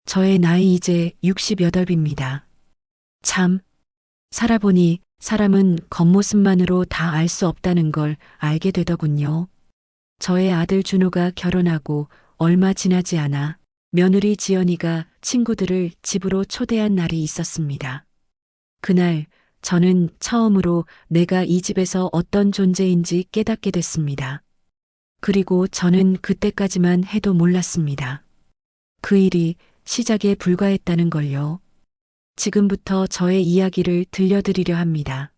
저의 나이 이제 68입니다. 참, 살아보니 사람은 겉모습만으로 다 알 수 없다는 걸 알게 되더군요. 저의 아들 준호가 결혼하고 얼마 지나지 않아 며느리 지연이가 친구들을 집으로 초대한 날이 있었습니다. 그날 저는 처음으로 내가 이 집에서 어떤 존재인지 깨닫게 됐습니다. 그리고 저는 그때까지만 해도 몰랐습니다. 그 일이 시작에 불과했다는 걸요. 지금부터 저의 이야기를 들려드리려 합니다.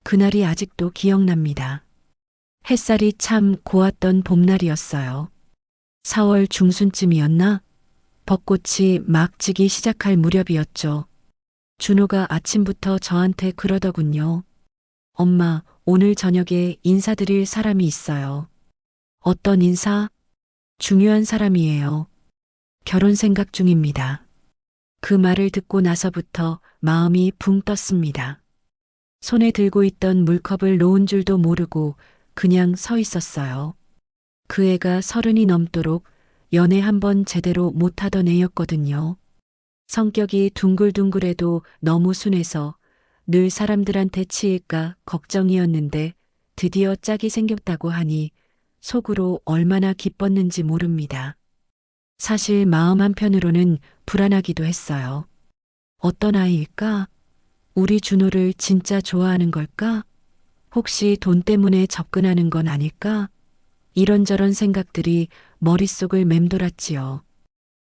그날이 아직도 기억납니다. 햇살이 참 고왔던 봄날이었어요. 4월 중순쯤이었나? 벚꽃이 막 지기 시작할 무렵이었죠. 준호가 아침부터 저한테 그러더군요. 엄마, 오늘 저녁에 인사드릴 사람이 있어요. 어떤 인사? 중요한 사람이에요. 결혼 생각 중입니다. 그 말을 듣고 나서부터 마음이 붕 떴습니다. 손에 들고 있던 물컵을 놓은 줄도 모르고 그냥 서 있었어요. 그 애가 30이 넘도록 연애 한번 제대로 못하던 애였거든요. 성격이 둥글둥글해도 너무 순해서 늘 사람들한테 치일까 걱정이었는데 드디어 짝이 생겼다고 하니 속으로 얼마나 기뻤는지 모릅니다. 사실 마음 한편으로는 불안하기도 했어요. 어떤 아이일까? 우리 준호를 진짜 좋아하는 걸까? 혹시 돈 때문에 접근하는 건 아닐까? 이런저런 생각들이 머릿속을 맴돌았지요.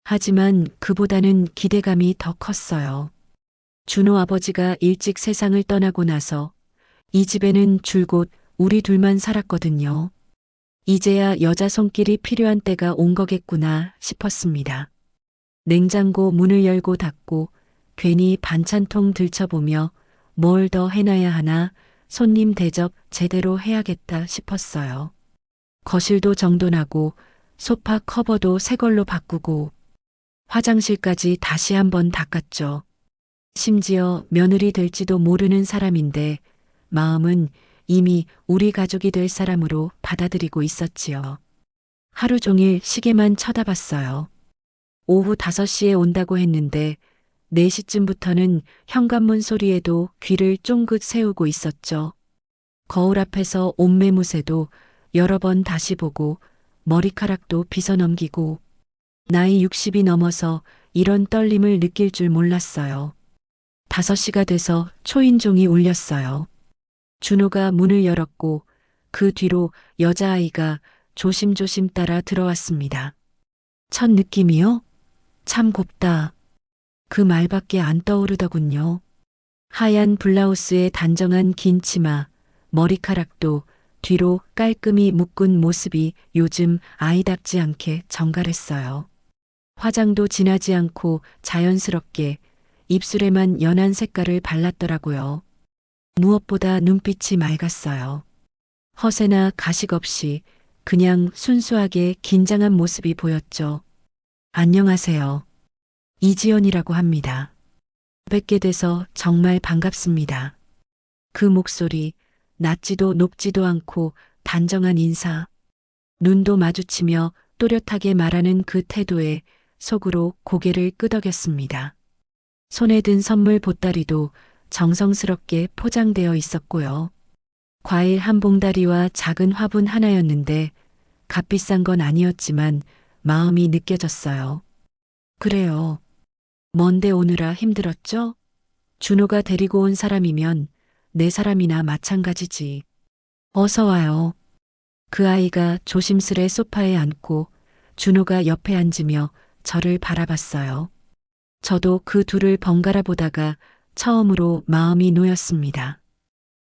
하지만 그보다는 기대감이 더 컸어요. 준호 아버지가 일찍 세상을 떠나고 나서 이 집에는 줄곧 우리 둘만 살았거든요. 이제야 여자 손길이 필요한 때가 온 거겠구나 싶었습니다. 냉장고 문을 열고 닫고 괜히 반찬통 들춰보며 뭘 더 해놔야 하나 손님 대접 제대로 해야겠다 싶었어요. 거실도 정돈하고 소파 커버도 새 걸로 바꾸고 화장실까지 다시 한번 닦았죠. 심지어 며느리 될지도 모르는 사람인데 마음은 이미 우리 가족이 될 사람으로 받아들이고 있었지요. 하루 종일 시계만 쳐다봤어요. 오후 5시에 온다고 했는데 4시쯤부터는 현관문 소리에도 귀를 쫑긋 세우고 있었죠. 거울 앞에서 옷매무새도 여러 번 다시 보고 머리카락도 빗어넘기고 나이 60이 넘어서 이런 떨림을 느낄 줄 몰랐어요. 5시가 돼서 초인종이 울렸어요. 준호가 문을 열었고 그 뒤로 여자아이가 조심조심 따라 들어왔습니다. 첫 느낌이요? 참 곱다. 그 말밖에 안 떠오르더군요. 하얀 블라우스에 단정한 긴 치마, 머리카락도 뒤로 깔끔히 묶은 모습이 요즘 아이답지 않게 정갈했어요. 화장도 진하지 않고 자연스럽게 입술에만 연한 색깔을 발랐더라고요. 무엇보다 눈빛이 맑았어요. 허세나 가식 없이 그냥 순수하게 긴장한 모습이 보였죠. 안녕하세요. 이지연이라고 합니다. 뵙게 돼서 정말 반갑습니다. 그 목소리, 낮지도 높지도 않고 단정한 인사, 눈도 마주치며 또렷하게 말하는 그 태도에 속으로 고개를 끄덕였습니다. 손에 든 선물 보따리도 정성스럽게 포장되어 있었고요. 과일 한 봉다리와 작은 화분 하나였는데 값비싼 건 아니었지만 마음이 느껴졌어요. 그래요. 먼데 오느라 힘들었죠? 준호가 데리고 온 사람이면 내 사람이나 마찬가지지. 어서 와요. 그 아이가 조심스레 소파에 앉고 준호가 옆에 앉으며 저를 바라봤어요. 저도 그 둘을 번갈아 보다가 처음으로 마음이 놓였습니다.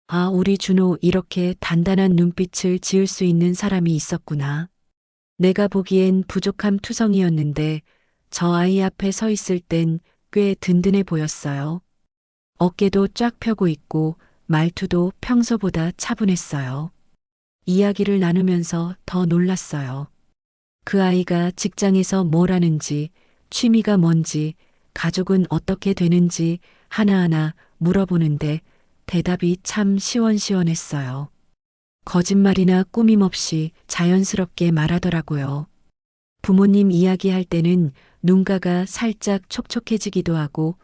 아, 우리 준호 이렇게 단단한 눈빛을 지을 수 있는 사람이 있었구나. 내가 보기엔 부족함 투성이었는데 저 아이 앞에 서 있을 땐 꽤 든든해 보였어요. 어깨도 쫙 펴고 있고 말투도 평소보다 차분했어요. 이야기를 나누면서 더 놀랐어요. 그 아이가 직장에서 뭘 하는지, 취미가 뭔지, 가족은 어떻게 되는지 하나하나 물어보는데 대답이 참 시원시원했어요. 거짓말이나 꾸밈 없이 자연스럽게 말하더라고요. 부모님 이야기할 때는 눈가가 살짝 촉촉해지기도 하고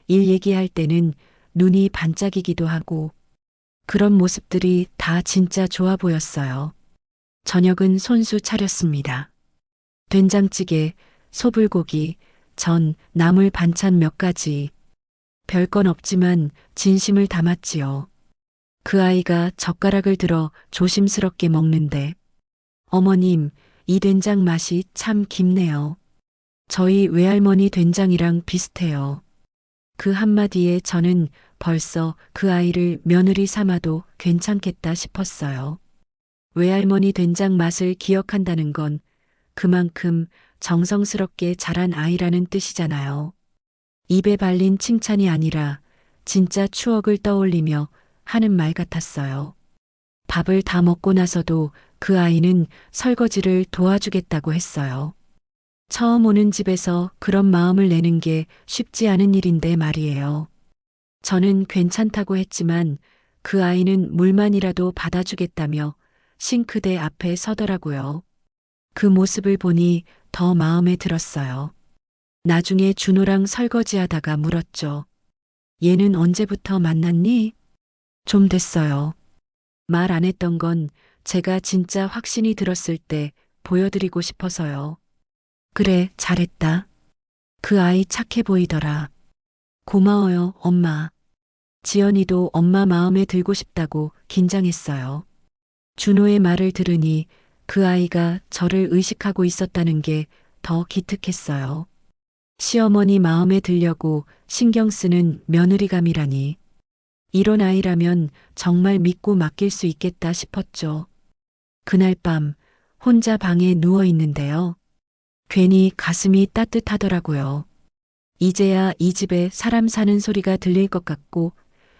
일 얘기할 때는 눈이 반짝이기도 하고 그런 모습들이 다 진짜 좋아 보였어요. 저녁은 손수 차렸습니다. 된장찌개, 소불고기, 전, 나물 반찬 몇 가지. 별건 없지만 진심을 담았지요. 그 아이가 젓가락을 들어 조심스럽게 먹는데 어머님, 이 된장 맛이 참 깊네요. 저희 외할머니 된장이랑 비슷해요. 그 한마디에 저는 벌써 그 아이를 며느리 삼아도 괜찮겠다 싶었어요. 외할머니 된장 맛을 기억한다는 건 그만큼 정성스럽게 자란 아이라는 뜻이잖아요. 입에 발린 칭찬이 아니라 진짜 추억을 떠올리며 하는 말 같았어요. 밥을 다 먹고 나서도 그 아이는 설거지를 도와주겠다고 했어요. 처음 오는 집에서 그런 마음을 내는 게 쉽지 않은 일인데 말이에요. 저는 괜찮다고 했지만 그 아이는 물만이라도 받아주겠다며 싱크대 앞에 서더라고요. 그 모습을 보니 더 마음에 들었어요. 나중에 준호랑 설거지하다가 물었죠. 얘는 언제부터 만났니? 좀 됐어요. 말 안 했던 건 제가 진짜 확신이 들었을 때 보여드리고 싶어서요. 그래, 잘했다. 그 아이 착해 보이더라. 고마워요, 엄마. 지연이도 엄마 마음에 들고 싶다고 긴장했어요. 준호의 말을 들으니 그 아이가 저를 의식하고 있었다는 게 더 기특했어요. 시어머니 마음에 들려고 신경 쓰는 며느리감이라니. 이런 아이라면 정말 믿고 맡길 수 있겠다 싶었죠. 그날 밤 혼자 방에 누워 있는데요. 괜히 가슴이 따뜻하더라고요. 이제야 이 집에 사람 사는 소리가 들릴 것 같고,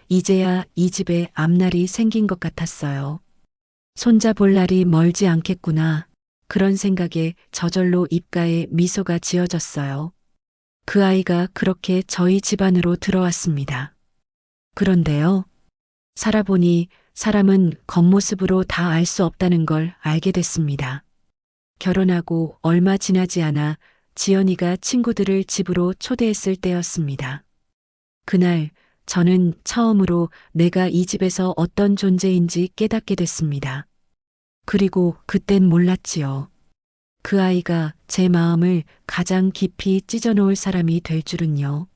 이제야 이 집에 앞날이 생긴 것 같았어요. 손자 볼 날이 멀지 않겠구나. 그런 생각에 저절로 입가에 미소가 지어졌어요. 그 아이가 그렇게 저희 집안으로 들어왔습니다. 그런데요. 살아보니 사람은 겉모습으로 다 알 수 없다는 걸 알게 됐습니다. 결혼하고 얼마 지나지 않아 지연이가 친구들을 집으로 초대했을 때였습니다. 그날 저는 처음으로 내가 이 집에서 어떤 존재인지 깨닫게 됐습니다. 그리고 그땐 몰랐지요. 그 아이가 제 마음을 가장 깊이 찢어놓을 사람이 될 줄은요.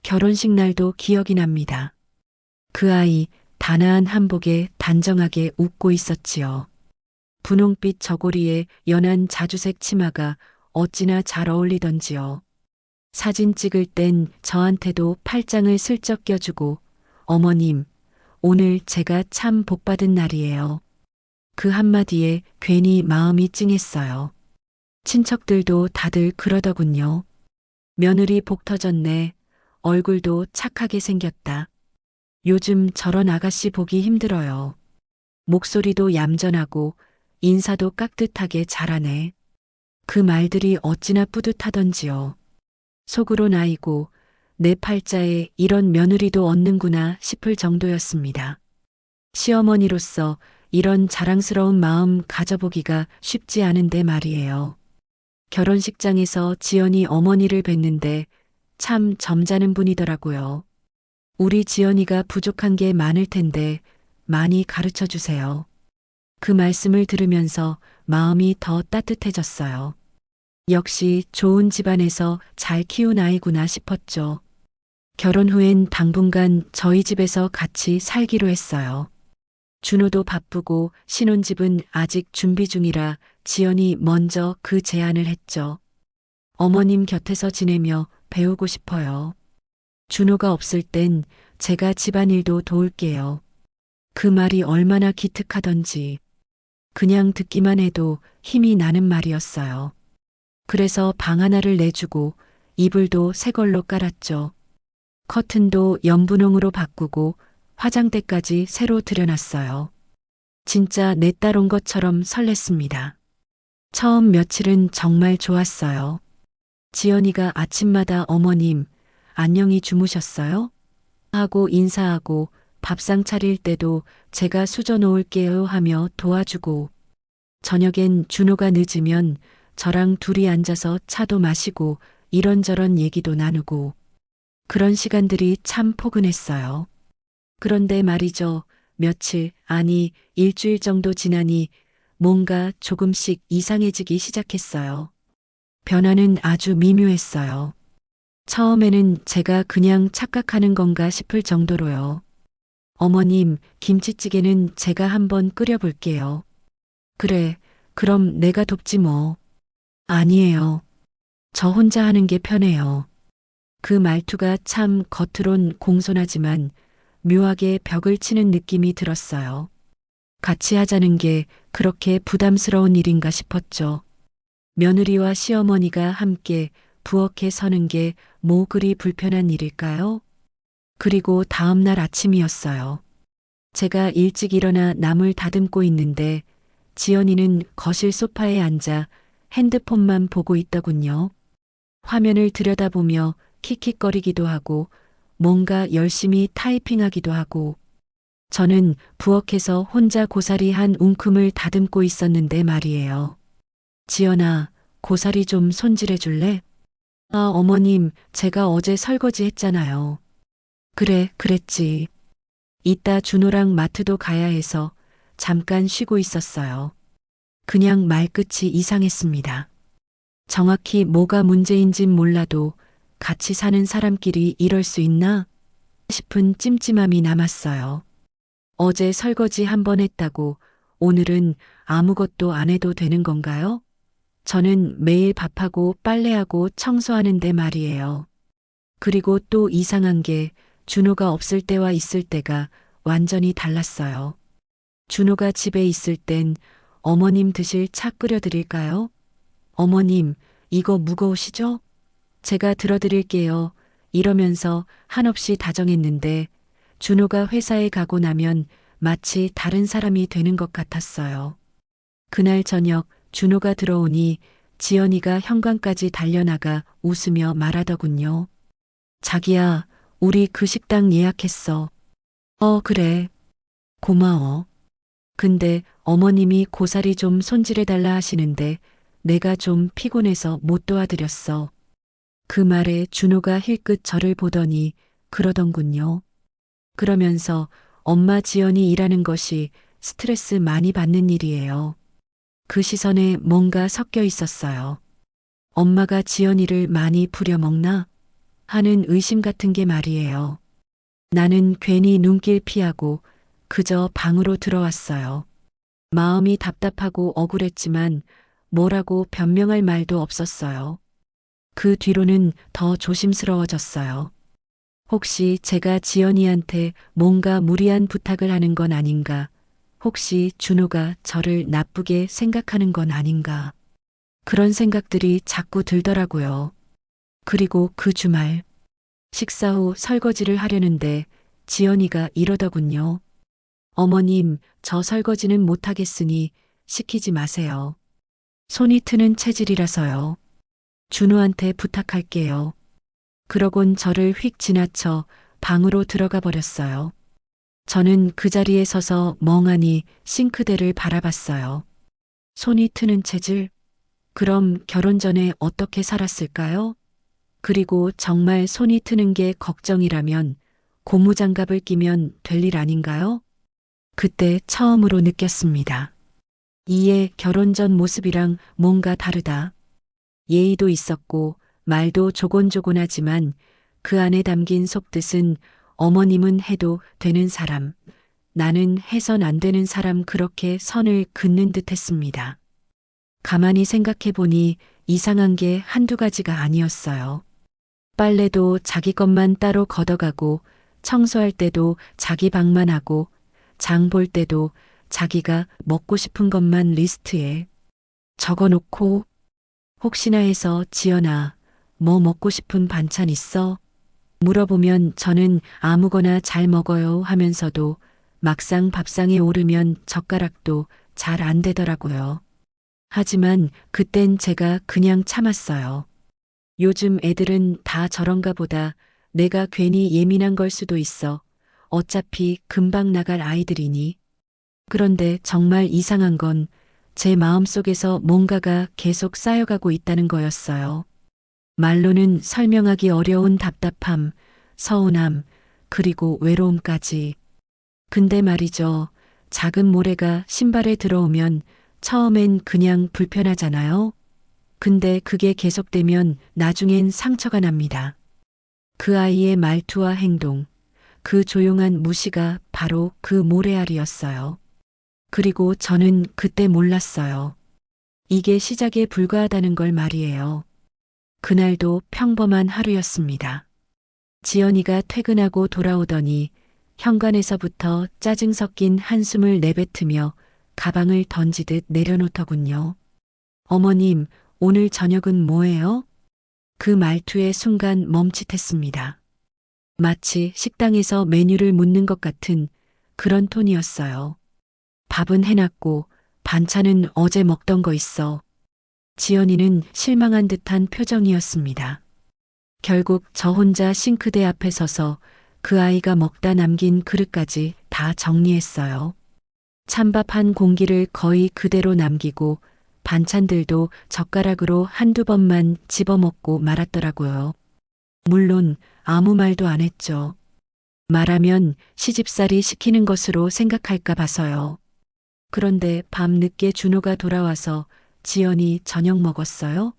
결혼식 날도 기억이 납니다. 그 아이 단아한 한복에 단정하게 웃고 있었지요. 분홍빛 저고리에 연한 자주색 치마가 어찌나 잘 어울리던지요. 사진 찍을 땐 저한테도 팔짱을 슬쩍 껴주고 어머님, 오늘 제가 참 복받은 날이에요. 그 한마디에 괜히 마음이 찡했어요. 친척들도 다들 그러더군요. 며느리 복 터졌네. 얼굴도 착하게 생겼다. 요즘 저런 아가씨 보기 힘들어요. 목소리도 얌전하고 인사도 깍듯하게 잘하네. 그 말들이 어찌나 뿌듯하던지요. 속으로 나이고 내 팔자에 이런 며느리도 얻는구나 싶을 정도였습니다. 시어머니로서 이런 자랑스러운 마음 가져보기가 쉽지 않은데 말이에요. 결혼식장에서 지연이 어머니를 뵀는데 참 점잖은 분이더라고요. 우리 지연이가 부족한 게 많을 텐데 많이 가르쳐 주세요. 그 말씀을 들으면서 마음이 더 따뜻해졌어요. 역시 좋은 집안에서 잘 키운 아이구나 싶었죠. 결혼 후엔 당분간 저희 집에서 같이 살기로 했어요. 준호도 바쁘고 신혼집은 아직 준비 중이라 지연이 먼저 그 제안을 했죠. 어머님 곁에서 지내며 배우고 싶어요. 준호가 없을 땐 제가 집안일도 도울게요. 그 말이 얼마나 기특하던지 그냥 듣기만 해도 힘이 나는 말이었어요. 그래서 방 하나를 내주고 이불도 새 걸로 깔았죠. 커튼도 연분홍으로 바꾸고 화장대까지 새로 들여놨어요. 진짜 내 딸 온 것처럼 설렜습니다. 처음 며칠은 정말 좋았어요. 지연이가 아침마다 어머님, 안녕히 주무셨어요? 하고 인사하고 밥상 차릴 때도 제가 수저 놓을게요 하며 도와주고 저녁엔 준호가 늦으면 저랑 둘이 앉아서 차도 마시고 이런저런 얘기도 나누고 그런 시간들이 참 포근했어요. 그런데 말이죠. 며칠, 아니, 일주일 정도 지나니 뭔가 조금씩 이상해지기 시작했어요. 변화는 아주 미묘했어요. 처음에는 제가 그냥 착각하는 건가 싶을 정도로요. 어머님, 김치찌개는 제가 한번 끓여볼게요. 그래, 그럼 내가 돕지 뭐. 아니에요. 저 혼자 하는 게 편해요. 그 말투가 참 겉으론 공손하지만 묘하게 벽을 치는 느낌이 들었어요. 같이 하자는 게 그렇게 부담스러운 일인가 싶었죠. 며느리와 시어머니가 함께 부엌에 서는 게 뭐 그리 불편한 일일까요? 그리고 다음 날 아침이었어요. 제가 일찍 일어나 남을 다듬고 있는데 지연이는 거실 소파에 앉아 핸드폰만 보고 있더군요. 화면을 들여다보며 킥킥거리기도 하고 뭔가 열심히 타이핑하기도 하고 저는 부엌에서 혼자 고사리 한 웅큼을 다듬고 있었는데 말이에요. 지연아, 고사리 좀 손질해 줄래? 아, 어머님, 제가 어제 설거지 했잖아요. 그래, 그랬지. 이따 준호랑 마트도 가야 해서 잠깐 쉬고 있었어요. 그냥 말끝이 이상했습니다. 정확히 뭐가 문제인진 몰라도 같이 사는 사람끼리 이럴 수 있나 싶은 찜찜함이 남았어요. 어제 설거지 한 번 했다고 오늘은 아무것도 안 해도 되는 건가요? 저는 매일 밥하고 빨래하고 청소하는데 말이에요. 그리고 또 이상한 게 준호가 없을 때와 있을 때가 완전히 달랐어요. 준호가 집에 있을 땐 어머님 드실 차 끓여 드릴까요? 어머님, 이거 무거우시죠? 제가 들어드릴게요. 이러면서 한없이 다정했는데 준호가 회사에 가고 나면 마치 다른 사람이 되는 것 같았어요. 그날 저녁 준호가 들어오니 지연이가 현관까지 달려나가 웃으며 말하더군요. 자기야, 우리 그 식당 예약했어. 그래. 고마워. 근데 어머님이 고사리 좀 손질해달라 하시는데 내가 좀 피곤해서 못 도와드렸어. 그 말에 준호가 힐끗 저를 보더니 그러던군요. 그러면서 엄마 지연이 일하는 것이 스트레스 많이 받는 일이에요. 그 시선에 뭔가 섞여 있었어요. 엄마가 지연이를 많이 부려먹나? 하는 의심 같은 게 말이에요. 나는 괜히 눈길 피하고 그저 방으로 들어왔어요. 마음이 답답하고 억울했지만 뭐라고 변명할 말도 없었어요. 그 뒤로는 더 조심스러워졌어요. 혹시 제가 지연이한테 뭔가 무리한 부탁을 하는 건 아닌가? 혹시 준호가 저를 나쁘게 생각하는 건 아닌가? 그런 생각들이 자꾸 들더라고요. 그리고 그 주말, 식사 후 설거지를 하려는데 지연이가 이러더군요. 어머님, 저 설거지는 못하겠으니 시키지 마세요. 손이 트는 체질이라서요. 준호한테 부탁할게요. 그러곤 저를 휙 지나쳐 방으로 들어가 버렸어요. 저는 그 자리에 서서 멍하니 싱크대를 바라봤어요. 손이 트는 체질? 그럼 결혼 전에 어떻게 살았을까요? 그리고 정말 손이 트는 게 걱정이라면 고무장갑을 끼면 될 일 아닌가요? 그때 처음으로 느꼈습니다. 이에 결혼 전 모습이랑 뭔가 다르다. 예의도 있었고 말도 조곤조곤하지만 그 안에 담긴 속뜻은 어머님은 해도 되는 사람, 나는 해선 안 되는 사람 그렇게 선을 긋는 듯 했습니다. 가만히 생각해 보니 이상한 게 한두 가지가 아니었어요. 빨래도 자기 것만 따로 걷어가고 청소할 때도 자기 방만 하고 장 볼 때도 자기가 먹고 싶은 것만 리스트에 적어놓고 혹시나 해서 지연아, 뭐 먹고 싶은 반찬 있어? 물어보면 저는 아무거나 잘 먹어요 하면서도 막상 밥상에 오르면 젓가락도 잘 안 되더라고요. 하지만 그땐 제가 그냥 참았어요. 요즘 애들은 다 저런가 보다 내가 괜히 예민한 걸 수도 있어. 어차피 금방 나갈 아이들이니. 그런데 정말 이상한 건 제 마음속에서 뭔가가 계속 쌓여가고 있다는 거였어요. 말로는 설명하기 어려운 답답함, 서운함, 그리고 외로움까지. 근데 말이죠. 작은 모래가 신발에 들어오면 처음엔 그냥 불편하잖아요. 근데 그게 계속되면 나중엔 상처가 납니다. 그 아이의 말투와 행동, 그 조용한 무시가 바로 그 모래알이었어요. 그리고 저는 그때 몰랐어요. 이게 시작에 불과하다는 걸 말이에요. 그날도 평범한 하루였습니다. 지연이가 퇴근하고 돌아오더니 현관에서부터 짜증 섞인 한숨을 내뱉으며 가방을 던지듯 내려놓더군요. 어머님, 오늘 저녁은 뭐예요? 그 말투에 순간 멈칫했습니다. 마치 식당에서 메뉴를 묻는 것 같은 그런 톤이었어요. 밥은 해놨고 반찬은 어제 먹던 거 있어. 지연이는 실망한 듯한 표정이었습니다. 결국 저 혼자 싱크대 앞에 서서 그 아이가 먹다 남긴 그릇까지 다 정리했어요. 찬밥 한 공기를 거의 그대로 남기고 반찬들도 젓가락으로 한두 번만 집어먹고 말았더라고요. 물론 아무 말도 안 했죠. 말하면 시집살이 시키는 것으로 생각할까 봐서요. 그런데 밤 늦게 준호가 돌아와서 지연이 저녁 먹었어요?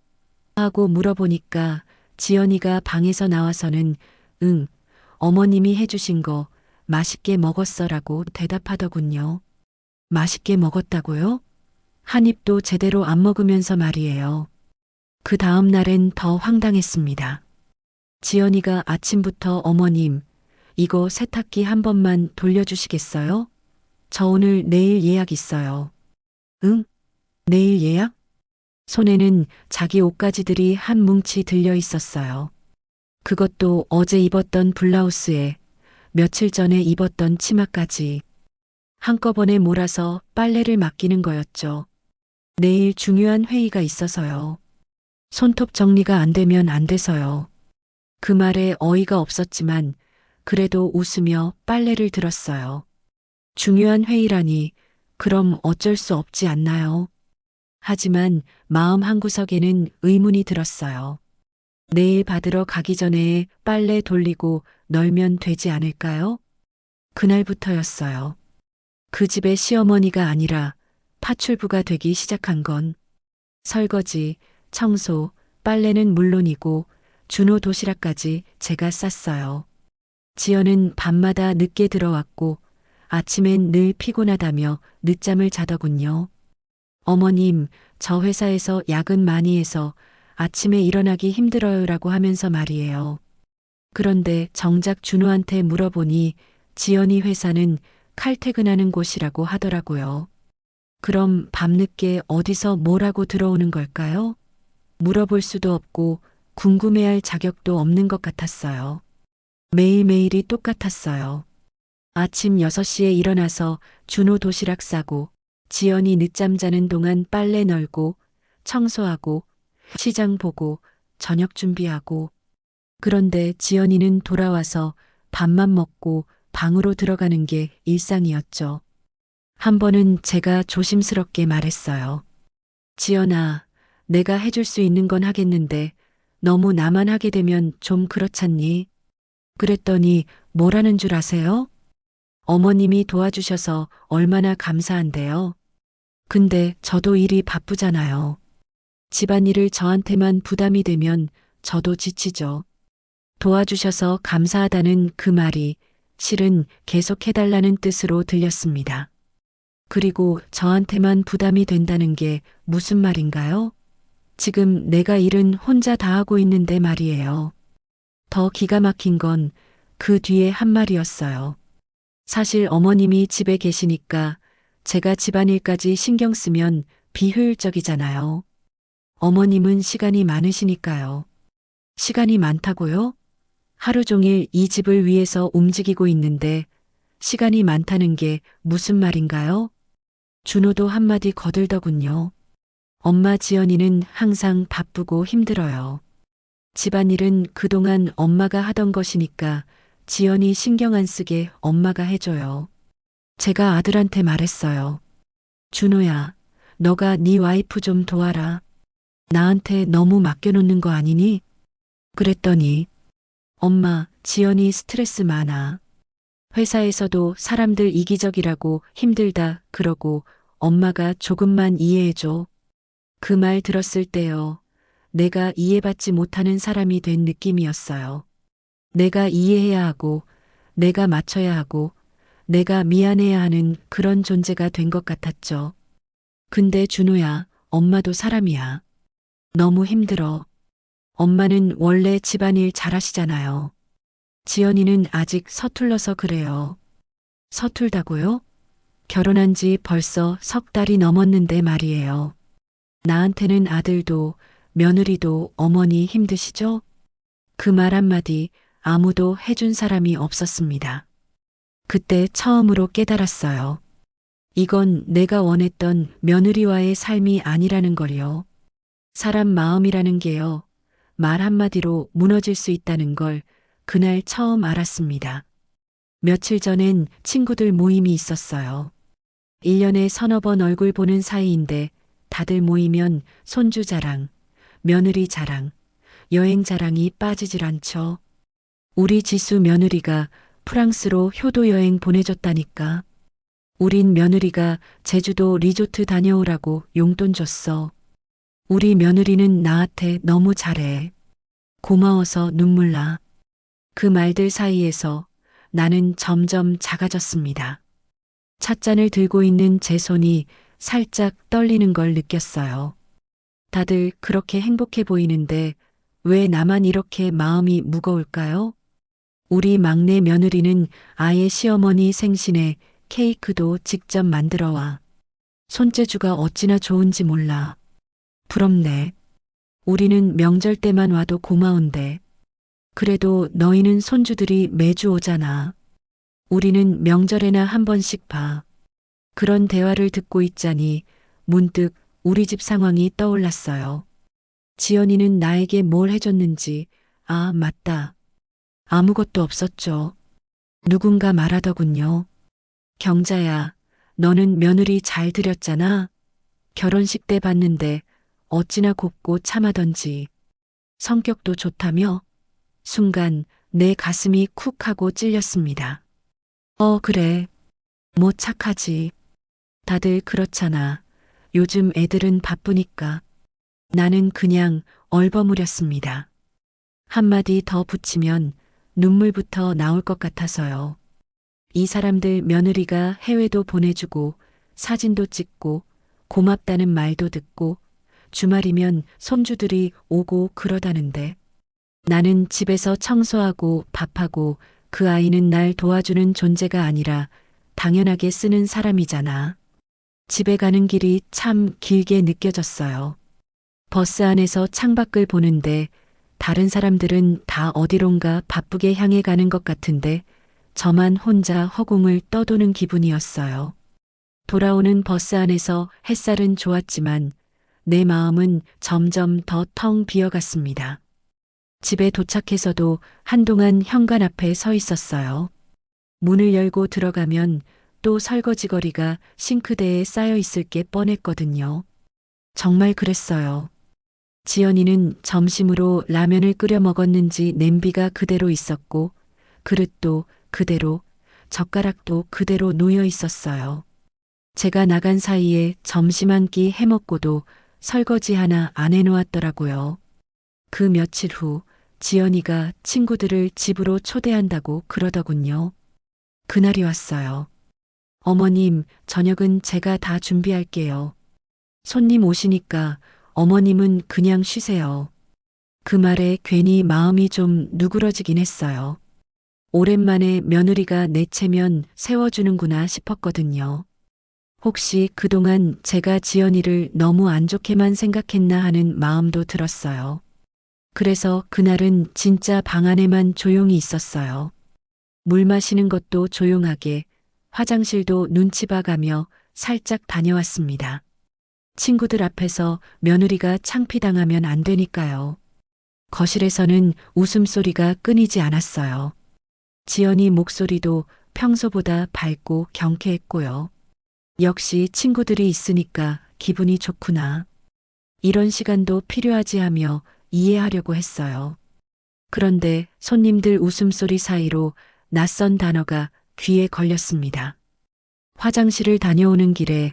하고 물어보니까 지연이가 방에서 나와서는 응, 어머님이 해주신 거 맛있게 먹었어라고 대답하더군요. 맛있게 먹었다고요? 한 입도 제대로 안 먹으면서 말이에요. 그 다음 날엔 더 황당했습니다. 지연이가 아침부터 어머님, 이거 세탁기 한 번만 돌려주시겠어요? 저 오늘 내일 예약 있어요. 응? 내일 예약? 손에는 자기 옷가지들이 한 뭉치 들려 있었어요. 그것도 어제 입었던 블라우스에 며칠 전에 입었던 치마까지 한꺼번에 몰아서 빨래를 맡기는 거였죠. 내일 중요한 회의가 있어서요. 손톱 정리가 안 되면 안 돼서요. 그 말에 어이가 없었지만 그래도 웃으며 빨래를 들었어요. 중요한 회의라니 그럼 어쩔 수 없지 않나요? 하지만 마음 한구석에는 의문이 들었어요. 내일 받으러 가기 전에 빨래 돌리고 널면 되지 않을까요? 그날부터였어요. 그 집의 시어머니가 아니라 파출부가 되기 시작한 건 설거지, 청소, 빨래는 물론이고 준호 도시락까지 제가 쌌어요. 지연은 밤마다 늦게 들어왔고 아침엔 늘 피곤하다며 늦잠을 자더군요. 어머님, 저 회사에서 야근 많이 해서 아침에 일어나기 힘들어요라고 하면서 말이에요. 그런데 정작 준호한테 물어보니 지연이 회사는 칼퇴근하는 곳이라고 하더라고요. 그럼 밤늦게 어디서 뭐라고 들어오는 걸까요? 물어볼 수도 없고 궁금해할 자격도 없는 것 같았어요. 매일매일이 똑같았어요. 아침 6시에 일어나서 준호 도시락 싸고 지연이 늦잠 자는 동안 빨래 널고 청소하고 시장 보고 저녁 준비하고 그런데 지연이는 돌아와서 밥만 먹고 방으로 들어가는 게 일상이었죠. 한 번은 제가 조심스럽게 말했어요. 지연아, 내가 해줄 수 있는 건 하겠는데 너무 나만 하게 되면 좀 그렇잖니? 그랬더니 뭐라는 줄 아세요? 어머님이 도와주셔서 얼마나 감사한데요. 근데 저도 일이 바쁘잖아요. 집안일을 저한테만 부담이 되면 저도 지치죠. 도와주셔서 감사하다는 그 말이 실은 계속 해달라는 뜻으로 들렸습니다. 그리고 저한테만 부담이 된다는 게 무슨 말인가요? 지금 내가 일은 혼자 다 하고 있는데 말이에요. 더 기가 막힌 건 그 뒤에 한 말이었어요. 사실 어머님이 집에 계시니까 제가 집안일까지 신경 쓰면 비효율적이잖아요. 어머님은 시간이 많으시니까요. 시간이 많다고요? 하루 종일 이 집을 위해서 움직이고 있는데 시간이 많다는 게 무슨 말인가요? 준호도 한마디 거들더군요. 엄마 지연이는 항상 바쁘고 힘들어요. 집안일은 그동안 엄마가 하던 것이니까 지연이 신경 안 쓰게 엄마가 해줘요. 제가 아들한테 말했어요. 준호야, 너가 네 와이프 좀 도와라. 나한테 너무 맡겨놓는 거 아니니? 그랬더니 엄마, 지연이 스트레스 많아. 회사에서도 사람들 이기적이라고 힘들다 그러고 엄마가 조금만 이해해줘. 그 말 들었을 때요. 내가 이해받지 못하는 사람이 된 느낌이었어요. 내가 이해해야 하고, 내가 맞춰야 하고, 내가 미안해야 하는 그런 존재가 된 것 같았죠. 근데 준호야, 엄마도 사람이야. 너무 힘들어. 엄마는 원래 집안일 잘하시잖아요. 지연이는 아직 서툴러서 그래요. 서툴다고요? 결혼한 지 벌써 석 달이 넘었는데 말이에요. 나한테는 아들도 며느리도 어머니 힘드시죠? 그 말 한마디 아무도 해준 사람이 없었습니다. 그때 처음으로 깨달았어요. 이건 내가 원했던 며느리와의 삶이 아니라는 걸요. 사람 마음이라는 게요. 말 한마디로 무너질 수 있다는 걸 그날 처음 알았습니다. 며칠 전엔 친구들 모임이 있었어요. 1년에 서너 번 얼굴 보는 사이인데 다들 모이면 손주 자랑, 며느리 자랑, 여행 자랑이 빠지질 않죠. 우리 지수 며느리가 프랑스로 효도 여행 보내줬다니까. 우린 며느리가 제주도 리조트 다녀오라고 용돈 줬어. 우리 며느리는 나한테 너무 잘해. 고마워서 눈물 나. 그 말들 사이에서 나는 점점 작아졌습니다. 찻잔을 들고 있는 제 손이 살짝 떨리는 걸 느꼈어요. 다들 그렇게 행복해 보이는데 왜 나만 이렇게 마음이 무거울까요? 우리 막내 며느리는 아예 시어머니 생신에 케이크도 직접 만들어 와. 손재주가 어찌나 좋은지 몰라. 부럽네. 우리는 명절 때만 와도 고마운데. 그래도 너희는 손주들이 매주 오잖아. 우리는 명절에나 한 번씩 봐. 그런 대화를 듣고 있자니 문득 우리 집 상황이 떠올랐어요. 지연이는 나에게 뭘 해줬는지, 아, 맞다. 아무것도 없었죠. 누군가 말하더군요. 경자야, 너는 며느리 잘 들였잖아. 결혼식 때 봤는데 어찌나 곱고 참하던지. 성격도 좋다며? 순간 내 가슴이 쿡 하고 찔렸습니다. 그래. 뭐 착하지. 다들 그렇잖아. 요즘 애들은 바쁘니까. 나는 그냥 얼버무렸습니다. 한마디 더 붙이면 눈물부터 나올 것 같아서요. 이 사람들 며느리가 해외도 보내주고 사진도 찍고 고맙다는 말도 듣고 주말이면 손주들이 오고 그러다는데 나는 집에서 청소하고 밥하고 그 아이는 날 도와주는 존재가 아니라 당연하게 쓰는 사람이잖아. 집에 가는 길이 참 길게 느껴졌어요. 버스 안에서 창밖을 보는데 다른 사람들은 다 어디론가 바쁘게 향해 가는 것 같은데 저만 혼자 허공을 떠도는 기분이었어요. 돌아오는 버스 안에서 햇살은 좋았지만 내 마음은 점점 더 텅 비어갔습니다. 집에 도착해서도 한동안 현관 앞에 서 있었어요. 문을 열고 들어가면 또 설거지거리가 싱크대에 쌓여 있을 게 뻔했거든요. 정말 그랬어요. 지연이는 점심으로 라면을 끓여 먹었는지 냄비가 그대로 있었고 그릇도 그대로 젓가락도 그대로 놓여 있었어요. 제가 나간 사이에 점심 한 끼 해먹고도 설거지 하나 안 해놓았더라고요. 그 며칠 후 지연이가 친구들을 집으로 초대한다고 그러더군요. 그날이 왔어요. 어머님, 저녁은 제가 다 준비할게요. 손님 오시니까 어머님은 그냥 쉬세요. 그 말에 괜히 마음이 좀 누그러지긴 했어요. 오랜만에 며느리가 내 체면 세워주는구나 싶었거든요. 혹시 그동안 제가 지연이를 너무 안 좋게만 생각했나 하는 마음도 들었어요. 그래서 그날은 진짜 방 안에만 조용히 있었어요. 물 마시는 것도 조용하게, 화장실도 눈치 봐가며 살짝 다녀왔습니다. 친구들 앞에서 며느리가 창피당하면 안 되니까요. 거실에서는 웃음소리가 끊이지 않았어요. 지연이 목소리도 평소보다 밝고 경쾌했고요. 역시 친구들이 있으니까 기분이 좋구나. 이런 시간도 필요하지 하며 이해하려고 했어요. 그런데 손님들 웃음소리 사이로 낯선 단어가 귀에 걸렸습니다. 화장실을 다녀오는 길에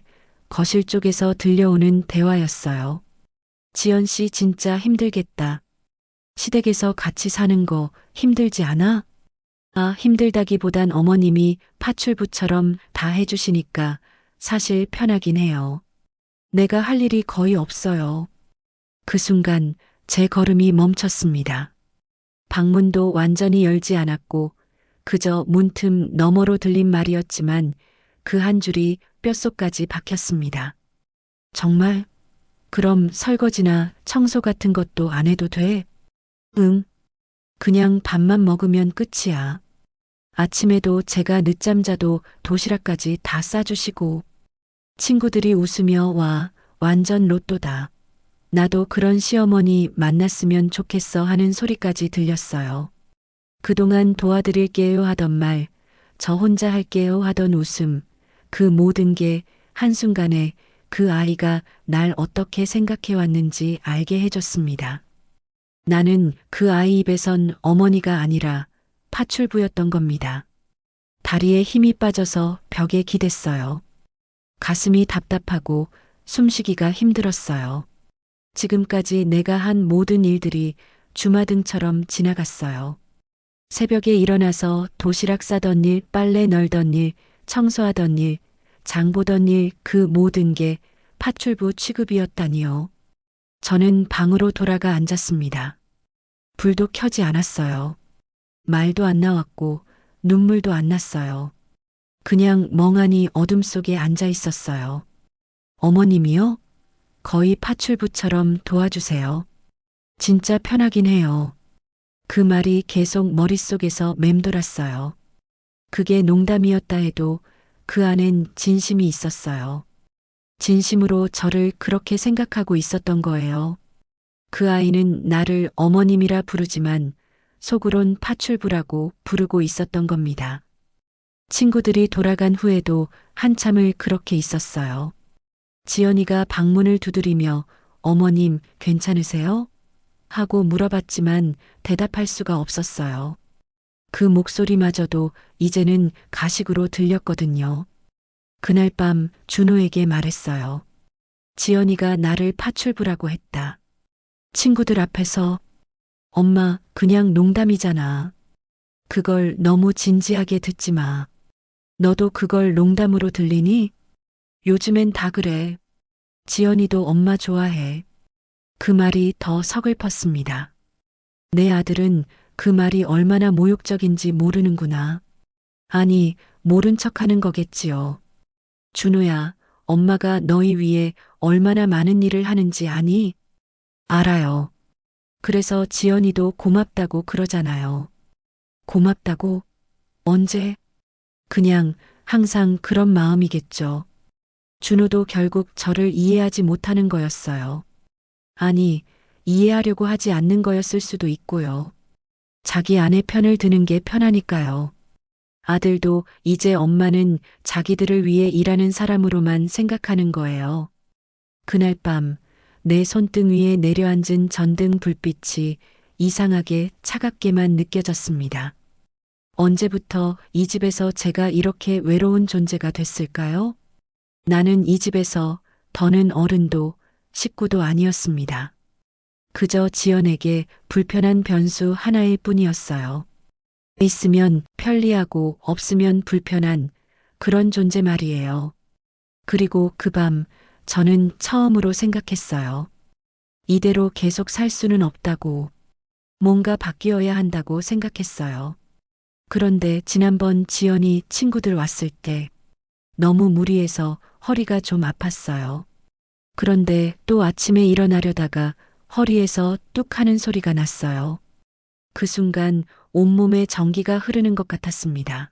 거실 쪽에서 들려오는 대화였어요. 지연 씨 진짜 힘들겠다. 시댁에서 같이 사는 거 힘들지 않아? 아, 힘들다기보단 어머님이 파출부처럼 다 해주시니까 사실 편하긴 해요. 내가 할 일이 거의 없어요. 그 순간 제 걸음이 멈췄습니다. 방문도 완전히 열지 않았고 그저 문틈 너머로 들린 말이었지만 그 한 줄이 뼛속까지 박혔습니다. 정말? 그럼 설거지나 청소 같은 것도 안 해도 돼? 응. 그냥 밥만 먹으면 끝이야. 아침에도 제가 늦잠 자도 도시락까지 다 싸주시고 친구들이 웃으며 와, 완전 로또다. 나도 그런 시어머니 만났으면 좋겠어 하는 소리까지 들렸어요. 그동안 도와드릴게요 하던 말, 저 혼자 할게요 하던 웃음, 그 모든 게 한순간에 그 아이가 날 어떻게 생각해 왔는지 알게 해줬습니다. 나는 그 아이 입에선 어머니가 아니라 파출부였던 겁니다. 다리에 힘이 빠져서 벽에 기댔어요. 가슴이 답답하고 숨쉬기가 힘들었어요. 지금까지 내가 한 모든 일들이 주마등처럼 지나갔어요. 새벽에 일어나서 도시락 싸던 일, 빨래 널던 일, 청소하던 일, 장 보던 일, 그 모든 게 파출부 취급이었다니요. 저는 방으로 돌아가 앉았습니다. 불도 켜지 않았어요. 말도 안 나왔고 눈물도 안 났어요. 그냥 멍하니 어둠 속에 앉아 있었어요. 어머님이요? 거의 파출부처럼 도와주세요. 진짜 편하긴 해요. 그 말이 계속 머릿속에서 맴돌았어요. 그게 농담이었다 해도 그 안엔 진심이 있었어요. 진심으로 저를 그렇게 생각하고 있었던 거예요. 그 아이는 나를 어머님이라 부르지만 속으론 파출부라고 부르고 있었던 겁니다. 친구들이 돌아간 후에도 한참을 그렇게 있었어요. 지연이가 방문을 두드리며 어머님 괜찮으세요? 하고 물어봤지만 대답할 수가 없었어요. 그 목소리마저도 이제는 가식으로 들렸거든요. 그날 밤 준호에게 말했어요. 지연이가 나를 파출부라고 했다. 친구들 앞에서 엄마 그냥 농담이잖아. 그걸 너무 진지하게 듣지 마. 너도 그걸 농담으로 들리니? 요즘엔 다 그래. 지연이도 엄마 좋아해. 그 말이 더 서글펐습니다. 내 아들은 그 말이 얼마나 모욕적인지 모르는구나. 아니, 모른 척 하는 거겠지요. 준호야, 엄마가 너희 위해 얼마나 많은 일을 하는지 아니? 알아요. 그래서 지연이도 고맙다고 그러잖아요. 고맙다고? 언제? 그냥 항상 그런 마음이겠죠. 준호도 결국 저를 이해하지 못하는 거였어요. 아니, 이해하려고 하지 않는 거였을 수도 있고요. 자기 아내 편을 드는 게 편하니까요. 아들도 이제 엄마는 자기들을 위해 일하는 사람으로만 생각하는 거예요. 그날 밤 내 손등 위에 내려앉은 전등 불빛이 이상하게 차갑게만 느껴졌습니다. 언제부터 이 집에서 제가 이렇게 외로운 존재가 됐을까요? 나는 이 집에서 더는 어른도 식구도 아니었습니다. 그저 지연에게 불편한 변수 하나일 뿐이었어요. 있으면 편리하고 없으면 불편한 그런 존재 말이에요. 그리고 그 밤 저는 처음으로 생각했어요. 이대로 계속 살 수는 없다고. 뭔가 바뀌어야 한다고 생각했어요. 그런데 지난번 지연이 친구들 왔을 때 너무 무리해서 허리가 좀 아팠어요. 그런데 또 아침에 일어나려다가 허리에서 뚝 하는 소리가 났어요. 그 순간 온몸에 전기가 흐르는 것 같았습니다.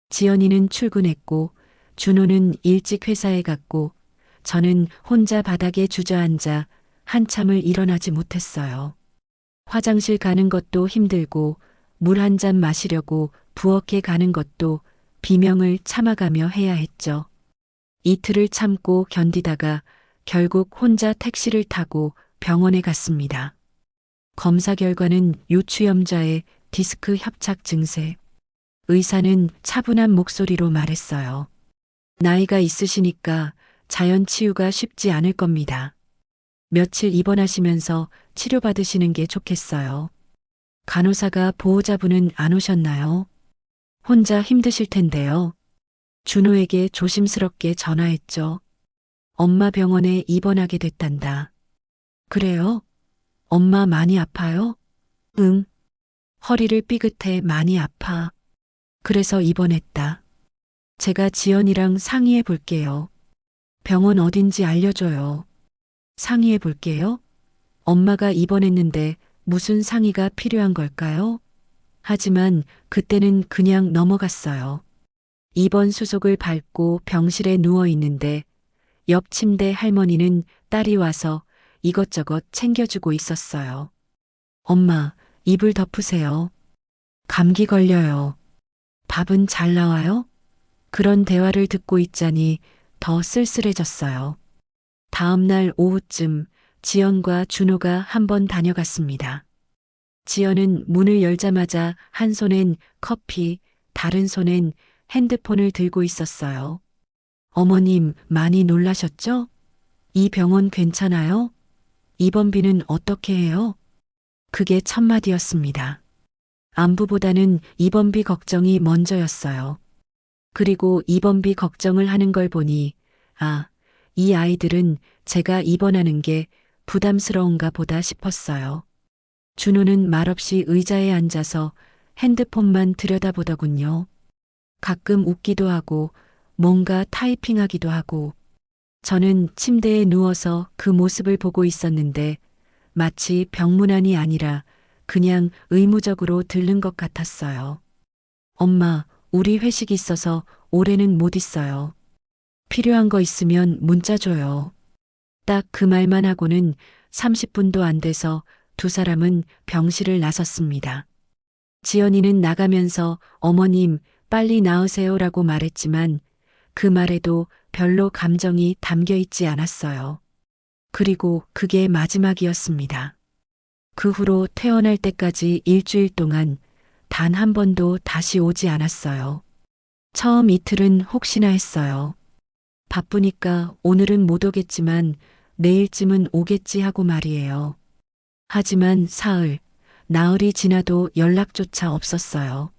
지연이는 출근했고 준호는 일찍 회사에 갔고 저는 혼자 바닥에 주저앉아 한참을 일어나지 못했어요. 화장실 가는 것도 힘들고 물 한 잔 마시려고 부엌에 가는 것도 비명을 참아가며 해야 했죠. 이틀을 참고 견디다가 결국 혼자 택시를 타고 병원에 갔습니다. 검사 결과는 요추염좌의 디스크 협착 증세. 의사는 차분한 목소리로 말했어요. 나이가 있으시니까 자연 치유가 쉽지 않을 겁니다. 며칠 입원하시면서 치료받으시는 게 좋겠어요. 간호사가 보호자분은 안 오셨나요? 혼자 힘드실 텐데요. 준호에게 조심스럽게 전화했죠. 엄마 병원에 입원하게 됐단다. 그래요? 엄마 많이 아파요? 응. 허리를 삐끗해 많이 아파. 그래서 입원했다. 제가 지연이랑 상의해 볼게요. 병원 어딘지 알려줘요. 상의해 볼게요. 엄마가 입원했는데 무슨 상의가 필요한 걸까요? 하지만 그때는 그냥 넘어갔어요. 입원 수속을 밟고 병실에 누워 있는데 옆 침대 할머니는 딸이 와서 이것저것 챙겨주고 있었어요. 엄마, 이불 덮으세요. 감기 걸려요. 밥은 잘 나와요? 그런 대화를 듣고 있자니 더 쓸쓸해졌어요. 다음 날 오후쯤 지연과 준호가 한번 다녀갔습니다. 지연은 문을 열자마자 한 손엔 커피, 다른 손엔 핸드폰을 들고 있었어요. 어머님 많이 놀라셨죠? 이 병원 괜찮아요? 입원비는 어떻게 해요? 그게 첫 마디였습니다. 안부보다는 입원비 걱정이 먼저였어요. 그리고 입원비 걱정을 하는 걸 보니, 아, 이 아이들은 제가 입원하는 게 부담스러운가 보다 싶었어요. 준호는 말없이 의자에 앉아서 핸드폰만 들여다보더군요. 가끔 웃기도 하고 뭔가 타이핑하기도 하고 저는 침대에 누워서 그 모습을 보고 있었는데 마치 병문안이 아니라 그냥 의무적으로 들른 것 같았어요. 엄마, 우리 회식 있어서 올해는 못 있어요. 필요한 거 있으면 문자 줘요. 딱 그 말만 하고는 30분도 안 돼서 두 사람은 병실을 나섰습니다. 지연이는 나가면서 어머님 빨리 나으세요라고 말했지만 그 말에도 별로 감정이 담겨 있지 않았어요. 그리고 그게 마지막이었습니다. 그 후로 퇴원할 때까지 일주일 동안 단 한 번도 다시 오지 않았어요. 처음 이틀은 혹시나 했어요. 바쁘니까 오늘은 못 오겠지만 내일쯤은 오겠지 하고 말이에요. 하지만 사흘, 나흘이 지나도 연락조차 없었어요.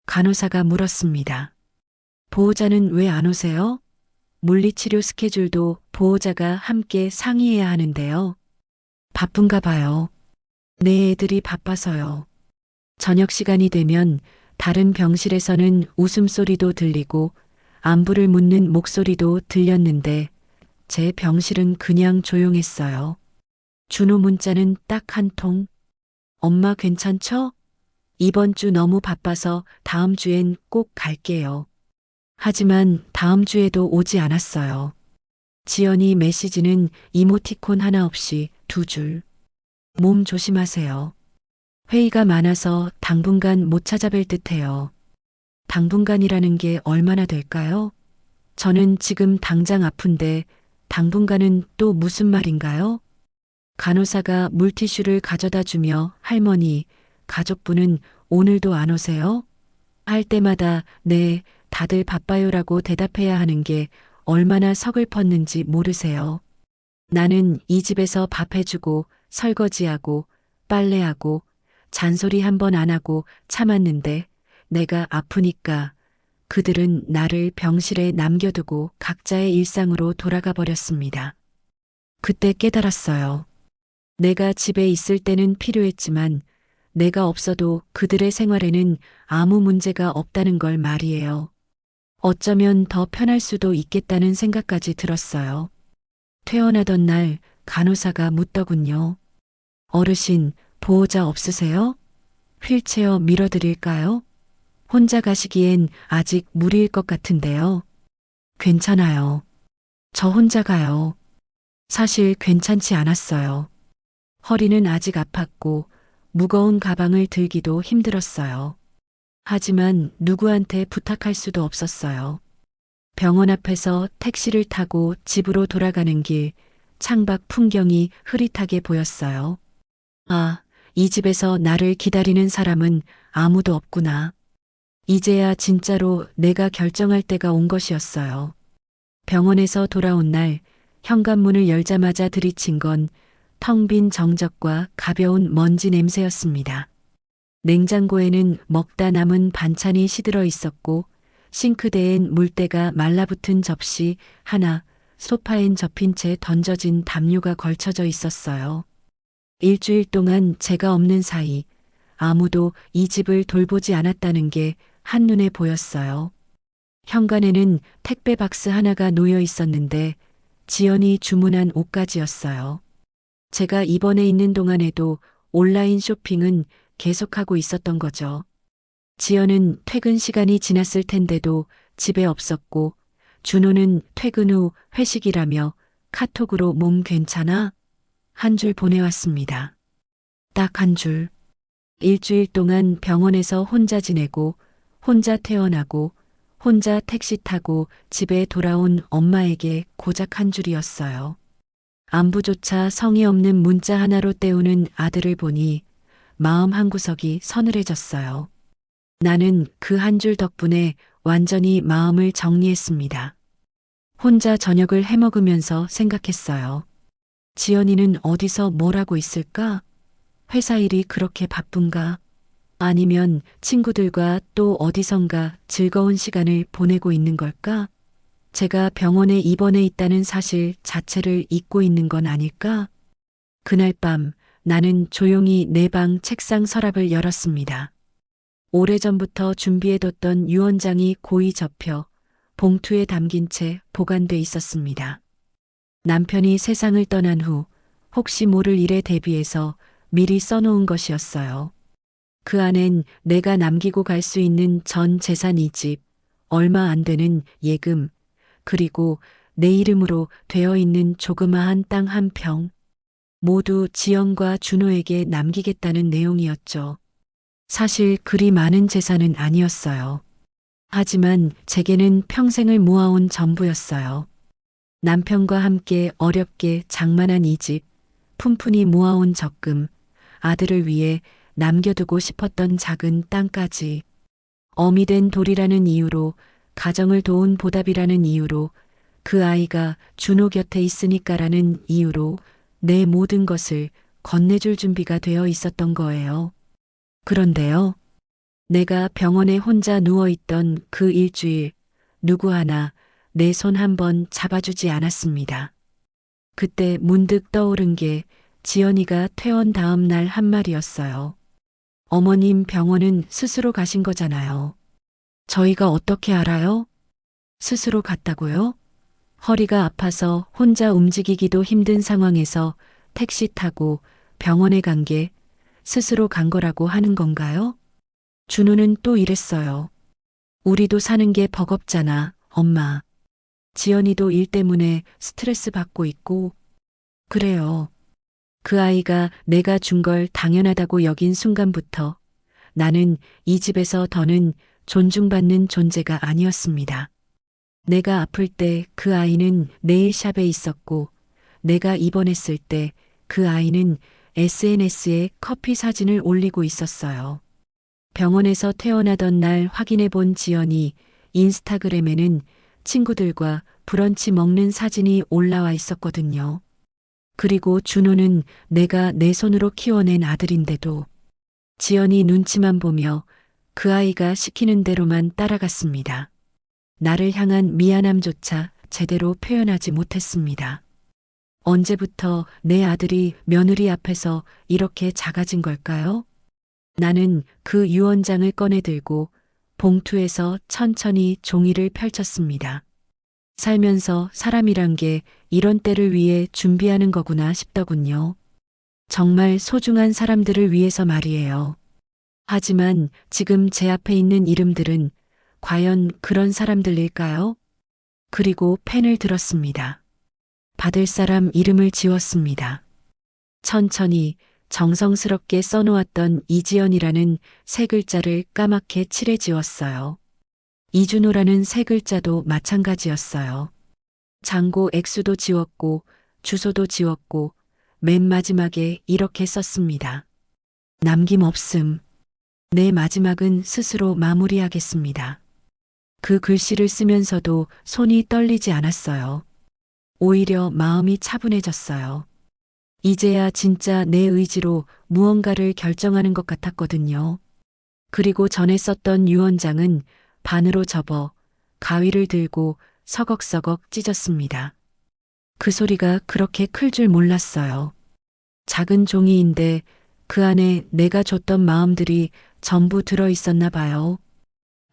간호사가 물었습니다. 보호자는 왜 안 오세요? 물리치료 스케줄도 보호자가 함께 상의해야 하는데요. 바쁜가 봐요. 내 애들이 바빠서요. 저녁 시간이 되면 다른 병실에서는 웃음소리도 들리고 안부를 묻는 목소리도 들렸는데 제 병실은 그냥 조용했어요. 준호 문자는 딱 한 통. 엄마 괜찮죠? 이번 주 너무 바빠서 다음 주엔 꼭 갈게요. 하지만 다음 주에도 오지 않았어요. 지연이 메시지는 이모티콘 하나 없이 두 줄. 몸 조심하세요. 회의가 많아서 당분간 못 찾아뵐 듯해요. 당분간이라는 게 얼마나 될까요? 저는 지금 당장 아픈데 당분간은 또 무슨 말인가요? 간호사가 물티슈를 가져다 주며 할머니, 가족분은 오늘도 안 오세요? 할 때마다 네, 다들 바빠요라고 대답해야 하는 게 얼마나 서글펐는지 모르세요. 나는 이 집에서 밥 해주고 설거지하고 빨래하고 잔소리 한 번 안 하고 참았는데 내가 아프니까 그들은 나를 병실에 남겨두고 각자의 일상으로 돌아가 버렸습니다. 그때 깨달았어요. 내가 집에 있을 때는 필요했지만 내가 없어도 그들의 생활에는 아무 문제가 없다는 걸 말이에요. 어쩌면 더 편할 수도 있겠다는 생각까지 들었어요. 퇴원하던 날 간호사가 묻더군요. 어르신, 보호자 없으세요? 휠체어 밀어드릴까요? 혼자 가시기엔 아직 무리일 것 같은데요. 괜찮아요. 저 혼자 가요. 사실 괜찮지 않았어요. 허리는 아직 아팠고 무거운 가방을 들기도 힘들었어요. 하지만 누구한테 부탁할 수도 없었어요. 병원 앞에서 택시를 타고 집으로 돌아가는 길, 창밖 풍경이 흐릿하게 보였어요. 아, 이 집에서 나를 기다리는 사람은 아무도 없구나. 이제야 진짜로 내가 결정할 때가 온 것이었어요. 병원에서 돌아온 날 현관문을 열자마자 들이친 건 텅 빈 정적과 가벼운 먼지 냄새였습니다. 냉장고에는 먹다 남은 반찬이 시들어 있었고 싱크대엔 물때가 말라붙은 접시 하나, 소파엔 접힌 채 던져진 담요가 걸쳐져 있었어요. 일주일 동안 제가 없는 사이 아무도 이 집을 돌보지 않았다는 게 한눈에 보였어요. 현관에는 택배 박스 하나가 놓여 있었는데 지연이 주문한 옷가지였어요. 제가 입원해 있는 동안에도 온라인 쇼핑은 계속하고 있었던 거죠. 지연은 퇴근 시간이 지났을 텐데도 집에 없었고 준호는 퇴근 후 회식이라며 카톡으로 몸 괜찮아? 한 줄 보내왔습니다. 딱 한 줄. 일주일 동안 병원에서 혼자 지내고 혼자 퇴원하고 혼자 택시 타고 집에 돌아온 엄마에게 고작 한 줄이었어요. 안부조차 성의 없는 문자 하나로 때우는 아들을 보니 마음 한구석이 서늘해졌어요. 나는 그 한 줄 덕분에 완전히 마음을 정리했습니다. 혼자 저녁을 해먹으면서 생각했어요. 지연이는 어디서 뭘 하고 있을까? 회사 일이 그렇게 바쁜가? 아니면 친구들과 또 어디선가 즐거운 시간을 보내고 있는 걸까? 제가 병원에 입원해 있다는 사실 자체를 잊고 있는 건 아닐까? 그날 밤 나는 조용히 내 방 책상 서랍을 열었습니다. 오래전부터 준비해뒀던 유언장이 고이 접혀 봉투에 담긴 채 보관돼 있었습니다. 남편이 세상을 떠난 후 혹시 모를 일에 대비해서 미리 써놓은 것이었어요. 그 안엔 내가 남기고 갈 수 있는 전 재산 2집, 얼마 안 되는 예금, 그리고 내 이름으로 되어 있는 조그마한 땅 한 평, 모두 지연과 준호에게 남기겠다는 내용이었죠. 사실 그리 많은 재산은 아니었어요. 하지만 제게는 평생을 모아온 전부였어요. 남편과 함께 어렵게 장만한 이 집, 푼푼히 모아온 적금, 아들을 위해 남겨두고 싶었던 작은 땅까지. 어미 된 돌이라는 이유로, 가정을 도운 보답이라는 이유로, 그 아이가 준호 곁에 있으니까라는 이유로 내 모든 것을 건네줄 준비가 되어 있었던 거예요. 그런데요, 내가 병원에 혼자 누워있던 그 일주일, 누구 하나 내 손 한 번 잡아주지 않았습니다. 그때 문득 떠오른 게 지연이가 퇴원 다음 날 한 말이었어요. 어머님 병원은 스스로 가신 거잖아요. 저희가 어떻게 알아요? 스스로 갔다고요? 허리가 아파서 혼자 움직이기도 힘든 상황에서 택시 타고 병원에 간 게 스스로 간 거라고 하는 건가요? 준호는 또 이랬어요. 우리도 사는 게 버겁잖아, 엄마. 지연이도 일 때문에 스트레스 받고 있고. 그래요. 그 아이가 내가 준 걸 당연하다고 여긴 순간부터 나는 이 집에서 더는 존중받는 존재가 아니었습니다. 내가 아플 때 그 아이는 네일샵에 있었고 내가 입원했을 때 그 아이는 SNS에 커피 사진을 올리고 있었어요. 병원에서 퇴원하던 날 확인해 본 지연이 인스타그램에는 친구들과 브런치 먹는 사진이 올라와 있었거든요. 그리고 준호는 내가 내 손으로 키워낸 아들인데도 지연이 눈치만 보며 그 아이가 시키는 대로만 따라갔습니다. 나를 향한 미안함조차 제대로 표현하지 못했습니다. 언제부터 내 아들이 며느리 앞에서 이렇게 작아진 걸까요? 나는 그 유언장을 꺼내 들고 봉투에서 천천히 종이를 펼쳤습니다. 살면서 사람이란 게 이런 때를 위해 준비하는 거구나 싶더군요. 정말 소중한 사람들을 위해서 말이에요. 하지만 지금 제 앞에 있는 이름들은 과연 그런 사람들일까요? 그리고 펜을 들었습니다. 받을 사람 이름을 지웠습니다. 천천히 정성스럽게 써놓았던 이지연이라는 세 글자를 까맣게 칠해 지웠어요. 이준호라는 세 글자도 마찬가지였어요. 잔고 액수도 지웠고 주소도 지웠고 맨 마지막에 이렇게 썼습니다. 남김없음. 내 마지막은 스스로 마무리하겠습니다. 그 글씨를 쓰면서도 손이 떨리지 않았어요. 오히려 마음이 차분해졌어요. 이제야 진짜 내 의지로 무언가를 결정하는 것 같았거든요. 그리고 전에 썼던 유언장은 반으로 접어 가위를 들고 서걱서걱 찢었습니다. 그 소리가 그렇게 클 줄 몰랐어요. 작은 종이인데 그 안에 내가 줬던 마음들이 전부 들어 있었나 봐요.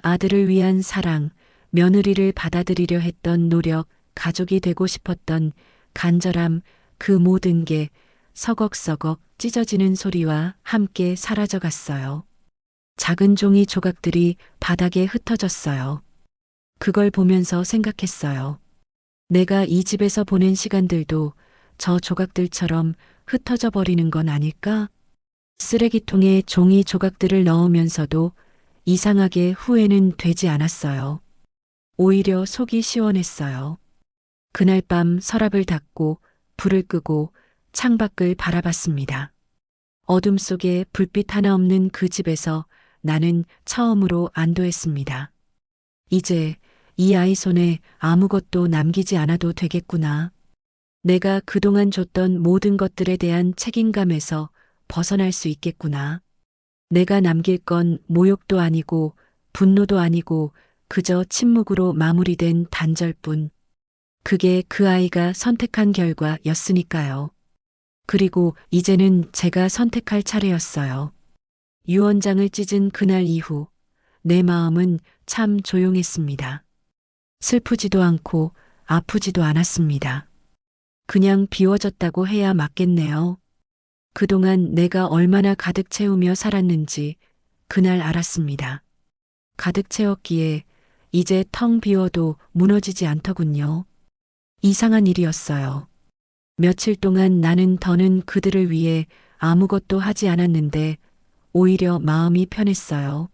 아들을 위한 사랑, 며느리를 받아들이려 했던 노력, 가족이 되고 싶었던 간절함, 그 모든 게 서걱서걱 찢어지는 소리와 함께 사라져 갔어요. 작은 종이 조각들이 바닥에 흩어졌어요. 그걸 보면서 생각했어요. 내가 이 집에서 보낸 시간들도 저 조각들처럼 흩어져 버리는 건 아닐까? 쓰레기통에 종이 조각들을 넣으면서도 이상하게 후회는 되지 않았어요. 오히려 속이 시원했어요. 그날 밤 서랍을 닫고 불을 끄고 창밖을 바라봤습니다. 어둠 속에 불빛 하나 없는 그 집에서 나는 처음으로 안도했습니다. 이제 이 아이 손에 아무것도 남기지 않아도 되겠구나. 내가 그동안 줬던 모든 것들에 대한 책임감에서 벗어날 수 있겠구나. 내가 남길 건 모욕도 아니고 분노도 아니고 그저 침묵으로 마무리된 단절뿐. 그게 그 아이가 선택한 결과였으니까요. 그리고 이제는 제가 선택할 차례였어요. 유언장을 찢은 그날 이후 내 마음은 참 조용했습니다. 슬프지도 않고 아프지도 않았습니다. 그냥 비워졌다고 해야 맞겠네요. 그동안 내가 얼마나 가득 채우며 살았는지 그날 알았습니다. 가득 채웠기에 이제 텅 비워도 무너지지 않더군요. 이상한 일이었어요. 며칠 동안 나는 더는 그들을 위해 아무것도 하지 않았는데 오히려 마음이 편했어요.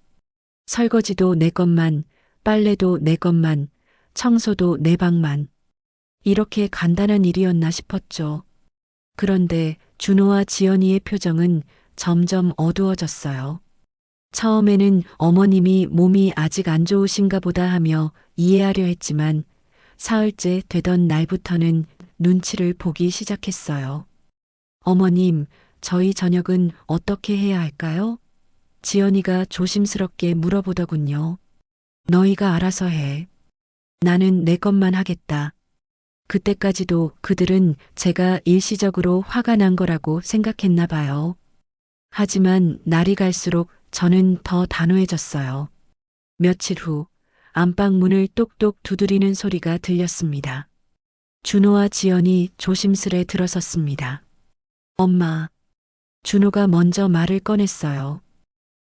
설거지도 내 것만, 빨래도 내 것만, 청소도 내 방만. 이렇게 간단한 일이었나 싶었죠. 그런데 준호와 지연이의 표정은 점점 어두워졌어요. 처음에는 어머님이 몸이 아직 안 좋으신가 보다 하며 이해하려 했지만 사흘째 되던 날부터는 눈치를 보기 시작했어요. 어머님, 저희 저녁은 어떻게 해야 할까요? 지연이가 조심스럽게 물어보더군요. 너희가 알아서 해. 나는 내 것만 하겠다. 그때까지도 그들은 제가 일시적으로 화가 난 거라고 생각했나 봐요. 하지만 날이 갈수록 저는 더 단호해졌어요. 며칠 후 안방 문을 똑똑 두드리는 소리가 들렸습니다. 준호와 지연이 조심스레 들어섰습니다. 엄마. 준호가 먼저 말을 꺼냈어요.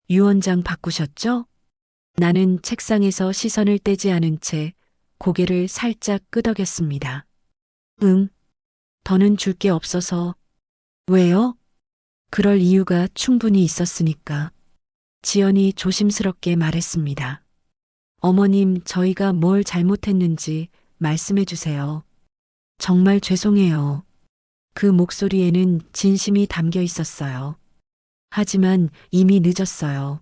유언장 바꾸셨죠? 나는 책상에서 시선을 떼지 않은 채 고개를 살짝 끄덕였습니다. 응. 더는 줄 게 없어서. 왜요? 그럴 이유가 충분히 있었으니까. 지연이 조심스럽게 말했습니다. 어머님, 저희가 뭘 잘못했는지 말씀해 주세요. 정말 죄송해요. 그 목소리에는 진심이 담겨 있었어요. 하지만 이미 늦었어요.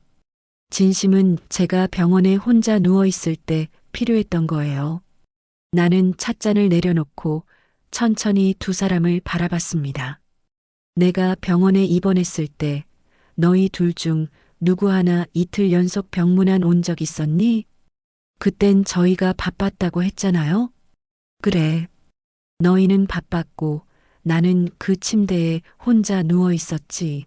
진심은 제가 병원에 혼자 누워 있을 때 필요했던 거예요. 나는 찻잔을 내려놓고 천천히 두 사람을 바라봤습니다. 내가 병원에 입원했을 때 너희 둘 중 누구 하나 이틀 연속 병문안 온 적 있었니? 그땐 저희가 바빴다고 했잖아요. 그래. 너희는 바빴고 나는 그 침대에 혼자 누워 있었지.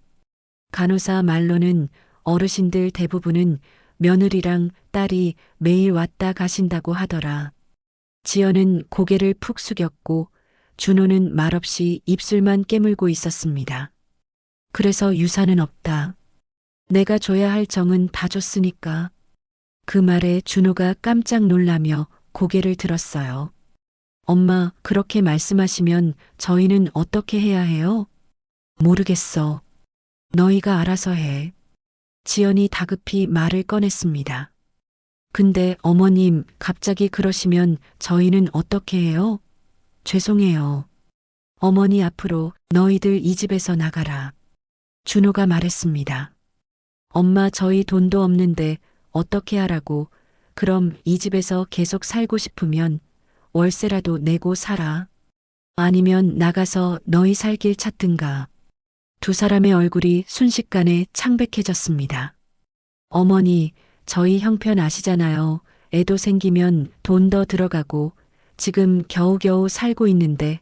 간호사 말로는 어르신들 대부분은 며느리랑 딸이 매일 왔다 가신다고 하더라. 지연은 고개를 푹 숙였고 준호는 말없이 입술만 깨물고 있었습니다. 그래서 유산은 없다. 내가 줘야 할 정은 다 줬으니까. 그 말에 준호가 깜짝 놀라며 고개를 들었어요. 엄마, 그렇게 말씀하시면 저희는 어떻게 해야 해요? 모르겠어. 너희가 알아서 해. 지연이 다급히 말을 꺼냈습니다. 근데 어머님, 갑자기 그러시면 저희는 어떻게 해요? 죄송해요. 어머니 앞으로 너희들 이 집에서 나가라. 준호가 말했습니다. 엄마, 저희 돈도 없는데 어떻게 하라고. 그럼 이 집에서 계속 살고 싶으면 월세라도 내고 살아. 아니면 나가서 너희 살 길 찾든가. 두 사람의 얼굴이 순식간에 창백해졌습니다. 어머니, 저희 형편 아시잖아요. 애도 생기면 돈 더 들어가고 지금 겨우겨우 살고 있는데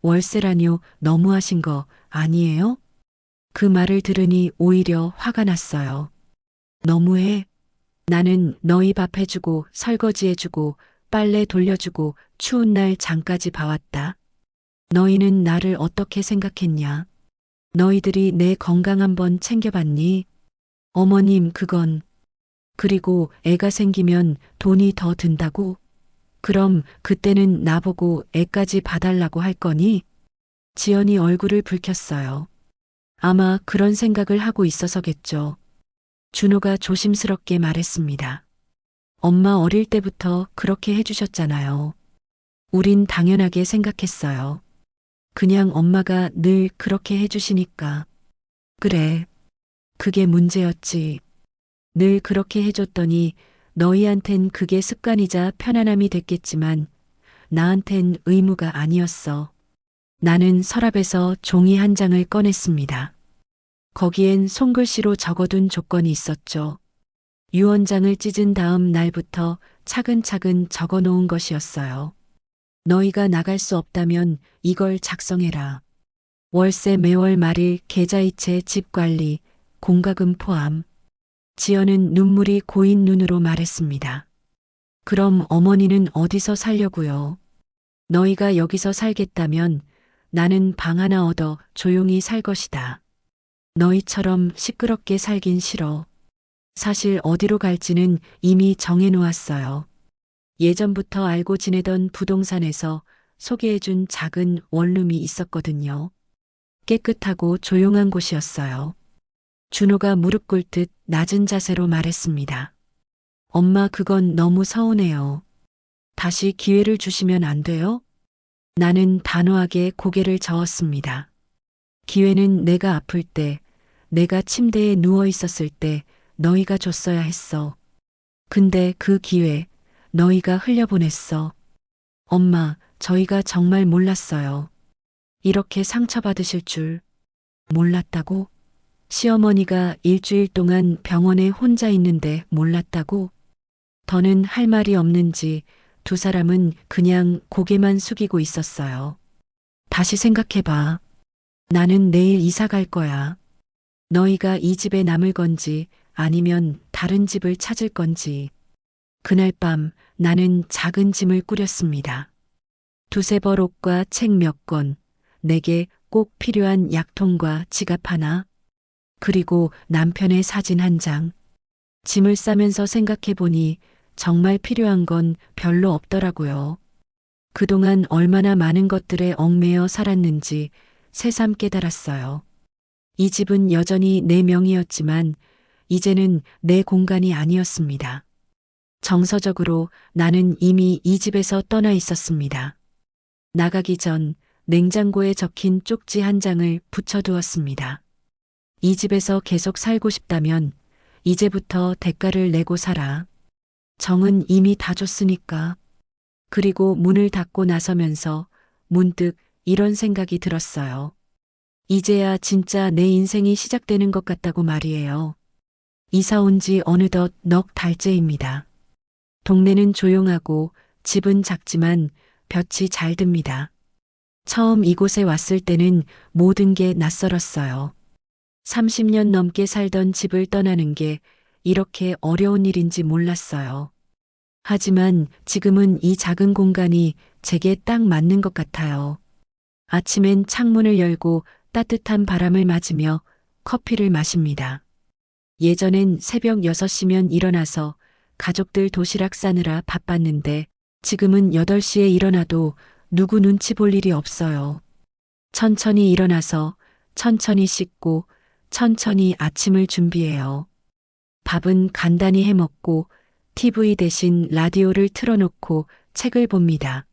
월세라뇨. 너무하신 거 아니에요? 그 말을 들으니 오히려 화가 났어요. 너무해. 나는 너희 밥 해주고 설거지해주고 빨래 돌려주고 추운 날 장까지 봐왔다. 너희는 나를 어떻게 생각했냐? 너희들이 내 건강 한번 챙겨봤니? 어머님, 그건. 그리고 애가 생기면 돈이 더 든다고? 그럼 그때는 나보고 애까지 봐달라고 할 거니? 지연이 얼굴을 붉혔어요. 아마 그런 생각을 하고 있어서겠죠. 준호가 조심스럽게 말했습니다. 엄마 어릴 때부터 그렇게 해주셨잖아요. 우린 당연하게 생각했어요. 그냥 엄마가 늘 그렇게 해주시니까. 그래. 그게 문제였지. 늘 그렇게 해줬더니 너희한텐 그게 습관이자 편안함이 됐겠지만 나한텐 의무가 아니었어. 나는 서랍에서 종이 한 장을 꺼냈습니다. 거기엔 손글씨로 적어둔 조건이 있었죠. 유언장을 찢은 다음 날부터 차근차근 적어 놓은 것이었어요. 너희가 나갈 수 없다면 이걸 작성해라. 월세 매월 말일 계좌이체 집 관리, 공과금 포함. 지연은 눈물이 고인 눈으로 말했습니다. 그럼 어머니는 어디서 살려고요? 너희가 여기서 살겠다면 나는 방 하나 얻어 조용히 살 것이다. 너희처럼 시끄럽게 살긴 싫어. 사실 어디로 갈지는 이미 정해놓았어요. 예전부터 알고 지내던 부동산에서 소개해준 작은 원룸이 있었거든요. 깨끗하고 조용한 곳이었어요. 준호가 무릎 꿇듯 낮은 자세로 말했습니다. 엄마, 그건 너무 서운해요. 다시 기회를 주시면 안 돼요? 나는 단호하게 고개를 저었습니다. 기회는 내가 아플 때, 내가 침대에 누워 있었을 때 너희가 줬어야 했어. 근데 그 기회 너희가 흘려보냈어. 엄마, 저희가 정말 몰랐어요. 이렇게 상처받으실 줄 몰랐다고? 시어머니가 일주일 동안 병원에 혼자 있는데 몰랐다고? 더는 할 말이 없는지 두 사람은 그냥 고개만 숙이고 있었어요. 다시 생각해봐. 나는 내일 이사 갈 거야. 너희가 이 집에 남을 건지 아니면 다른 집을 찾을 건지. 그날 밤 나는 작은 짐을 꾸렸습니다. 두세 벌 옷과 책 몇 권, 내게 꼭 필요한 약통과 지갑 하나, 그리고 남편의 사진 한 장. 짐을 싸면서 생각해 보니 정말 필요한 건 별로 없더라고요. 그동안 얼마나 많은 것들에 얽매여 살았는지 새삼 깨달았어요. 이 집은 여전히 내 명의였지만 이제는 내 공간이 아니었습니다. 정서적으로 나는 이미 이 집에서 떠나 있었습니다. 나가기 전 냉장고에 적힌 쪽지 한 장을 붙여두었습니다. 이 집에서 계속 살고 싶다면 이제부터 대가를 내고 살아. 정은 이미 다 줬으니까. 그리고 문을 닫고 나서면서 문득 이런 생각이 들었어요. 이제야 진짜 내 인생이 시작되는 것 같다고 말이에요. 이사 온 지 어느덧 넉 달째입니다. 동네는 조용하고 집은 작지만 볕이 잘 듭니다. 처음 이곳에 왔을 때는 모든 게 낯설었어요. 30년 넘게 살던 집을 떠나는 게 이렇게 어려운 일인지 몰랐어요. 하지만 지금은 이 작은 공간이 제게 딱 맞는 것 같아요. 아침엔 창문을 열고 따뜻한 바람을 맞으며 커피를 마십니다. 예전엔 새벽 6시면 일어나서 가족들 도시락 싸느라 바빴는데 지금은 8시에 일어나도 누구 눈치 볼 일이 없어요. 천천히 일어나서 천천히 씻고 천천히 아침을 준비해요. 밥은 간단히 해 먹고 TV 대신 라디오를 틀어놓고 책을 봅니다.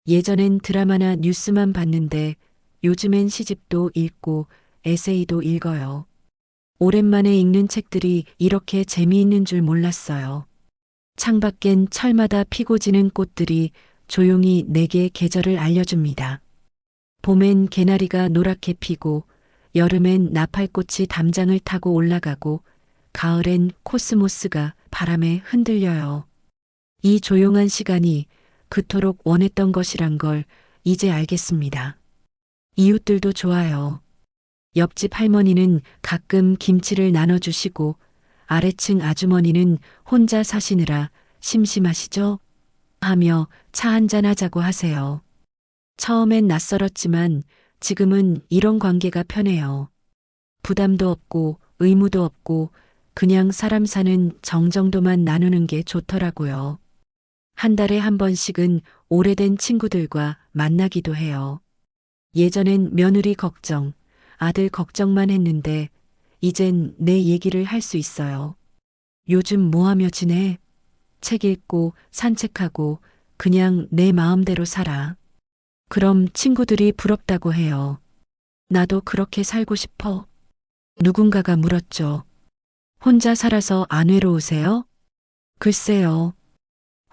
예전엔 드라마나 뉴스만 봤는데 요즘엔 시집도 읽고 에세이도 읽어요. 오랜만에 읽는 책들이 이렇게 재미있는 줄 몰랐어요. 창밖엔 철마다 피고 지는 꽃들이 조용히 내게 계절을 알려줍니다. 봄엔 개나리가 노랗게 피고, 여름엔 나팔꽃이 담장을 타고 올라가고, 가을엔 코스모스가 바람에 흔들려요. 이 조용한 시간이 그토록 원했던 것이란 걸 이제 알겠습니다. 이웃들도 좋아요. 옆집 할머니는 가끔 김치를 나눠주시고, 아래층 아주머니는 혼자 사시느라 심심하시죠? 하며 차 한잔 하자고 하세요. 처음엔 낯설었지만 지금은 이런 관계가 편해요. 부담도 없고 의무도 없고 그냥 사람 사는 정정도만 나누는 게 좋더라고요. 한 달에 한 번씩은 오래된 친구들과 만나기도 해요. 예전엔 며느리 걱정, 아들 걱정만 했는데 이젠 내 얘기를 할 수 있어요. 요즘 뭐 하며 지내? 책 읽고 산책하고 그냥 내 마음대로 살아. 그럼 친구들이 부럽다고 해요. 나도 그렇게 살고 싶어. 누군가가 물었죠. 혼자 살아서 안 외로우세요? 글쎄요.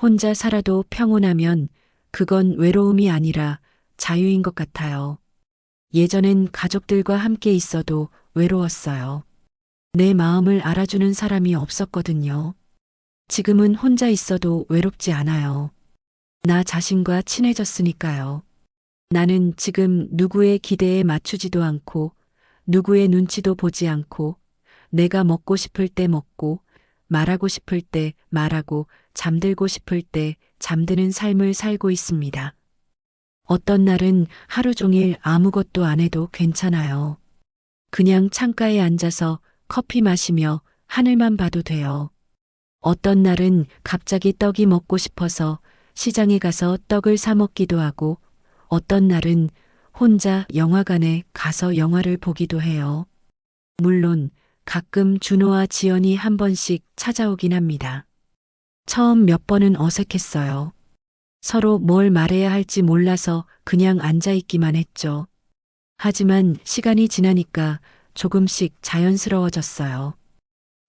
혼자 살아도 평온하면 그건 외로움이 아니라 자유인 것 같아요. 예전엔 가족들과 함께 있어도 외로웠어요. 내 마음을 알아주는 사람이 없었거든요. 지금은 혼자 있어도 외롭지 않아요. 나 자신과 친해졌으니까요. 나는 지금 누구의 기대에 맞추지도 않고, 누구의 눈치도 보지 않고, 내가 먹고 싶을 때 먹고, 말하고 싶을 때 말하고, 잠들고 싶을 때 잠드는 삶을 살고 있습니다. 어떤 날은 하루 종일 아무것도 안 해도 괜찮아요. 그냥 창가에 앉아서 커피 마시며 하늘만 봐도 돼요. 어떤 날은 갑자기 떡이 먹고 싶어서 시장에 가서 떡을 사 먹기도 하고, 어떤 날은 혼자 영화관에 가서 영화를 보기도 해요. 물론 가끔 준호와 지연이 한 번씩 찾아오긴 합니다. 처음 몇 번은 어색했어요. 서로 뭘 말해야 할지 몰라서 그냥 앉아있기만 했죠. 하지만 시간이 지나니까 조금씩 자연스러워졌어요.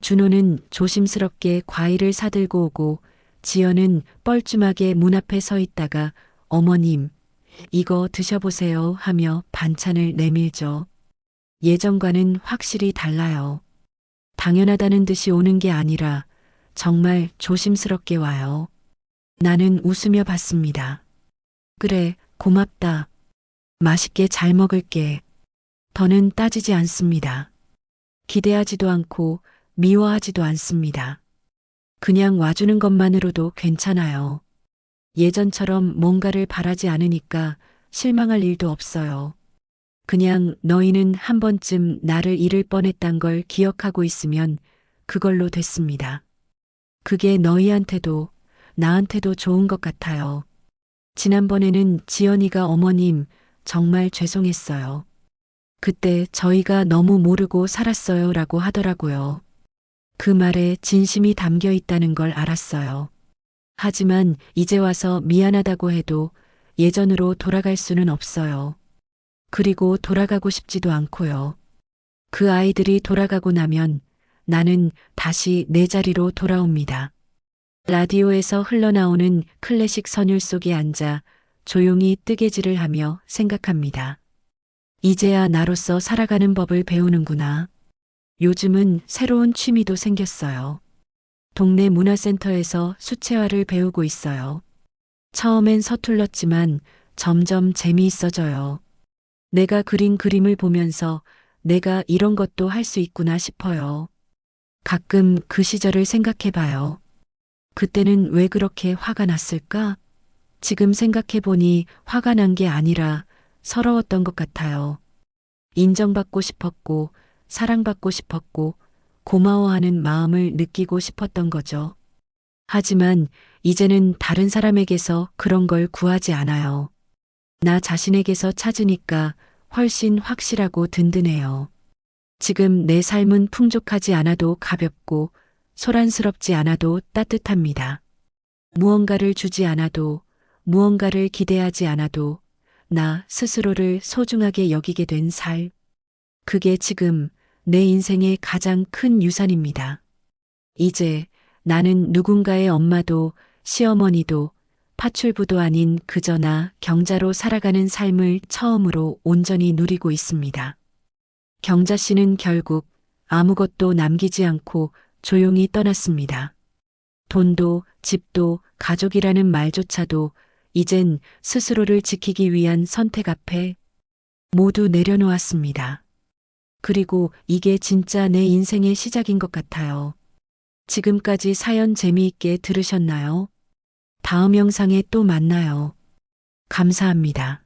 준호는 조심스럽게 과일을 사들고 오고, 지연은 뻘쭘하게 문 앞에 서 있다가 어머님, 이거 드셔보세요 하며 반찬을 내밀죠. 예전과는 확실히 달라요. 당연하다는 듯이 오는 게 아니라 정말 조심스럽게 와요. 나는 웃으며 받습니다. 그래, 고맙다. 맛있게 잘 먹을게. 더는 따지지 않습니다. 기대하지도 않고 미워하지도 않습니다. 그냥 와주는 것만으로도 괜찮아요. 예전처럼 뭔가를 바라지 않으니까 실망할 일도 없어요. 그냥 너희는 한 번쯤 나를 잃을 뻔했단 걸 기억하고 있으면 그걸로 됐습니다. 그게 너희한테도 나한테도 좋은 것 같아요. 지난번에는 지연이가 어머님 정말 죄송했어요. 그때 저희가 너무 모르고 살았어요 라고 하더라고요. 그 말에 진심이 담겨 있다는 걸 알았어요. 하지만 이제 와서 미안하다고 해도 예전으로 돌아갈 수는 없어요. 그리고 돌아가고 싶지도 않고요. 그 아이들이 돌아가고 나면 나는 다시 내 자리로 돌아옵니다. 라디오에서 흘러나오는 클래식 선율 속에 앉아 조용히 뜨개질을 하며 생각합니다. 이제야 나로서 살아가는 법을 배우는구나. 요즘은 새로운 취미도 생겼어요. 동네 문화센터에서 수채화를 배우고 있어요. 처음엔 서툴렀지만 점점 재미있어져요. 내가 그린 그림을 보면서 내가 이런 것도 할 수 있구나 싶어요. 가끔 그 시절을 생각해 봐요. 그때는 왜 그렇게 화가 났을까? 지금 생각해 보니 화가 난 게 아니라 서러웠던 것 같아요. 인정받고 싶었고, 사랑받고 싶었고, 고마워하는 마음을 느끼고 싶었던 거죠. 하지만 이제는 다른 사람에게서 그런 걸 구하지 않아요. 나 자신에게서 찾으니까 훨씬 확실하고 든든해요. 지금 내 삶은 풍족하지 않아도 가볍고 소란스럽지 않아도 따뜻합니다. 무언가를 주지 않아도, 무언가를 기대하지 않아도 나 스스로를 소중하게 여기게 된 삶. 그게 지금 내 인생의 가장 큰 유산입니다. 이제 나는 누군가의 엄마도 시어머니도 파출부도 아닌 그저 나 경자로 살아가는 삶을 처음으로 온전히 누리고 있습니다. 경자 씨는 결국 아무것도 남기지 않고 조용히 떠났습니다. 돈도 집도 가족이라는 말조차도 이젠 스스로를 지키기 위한 선택 앞에 모두 내려놓았습니다. 그리고 이게 진짜 내 인생의 시작인 것 같아요. 지금까지 사연 재미있게 들으셨나요? 다음 영상에 또 만나요. 감사합니다.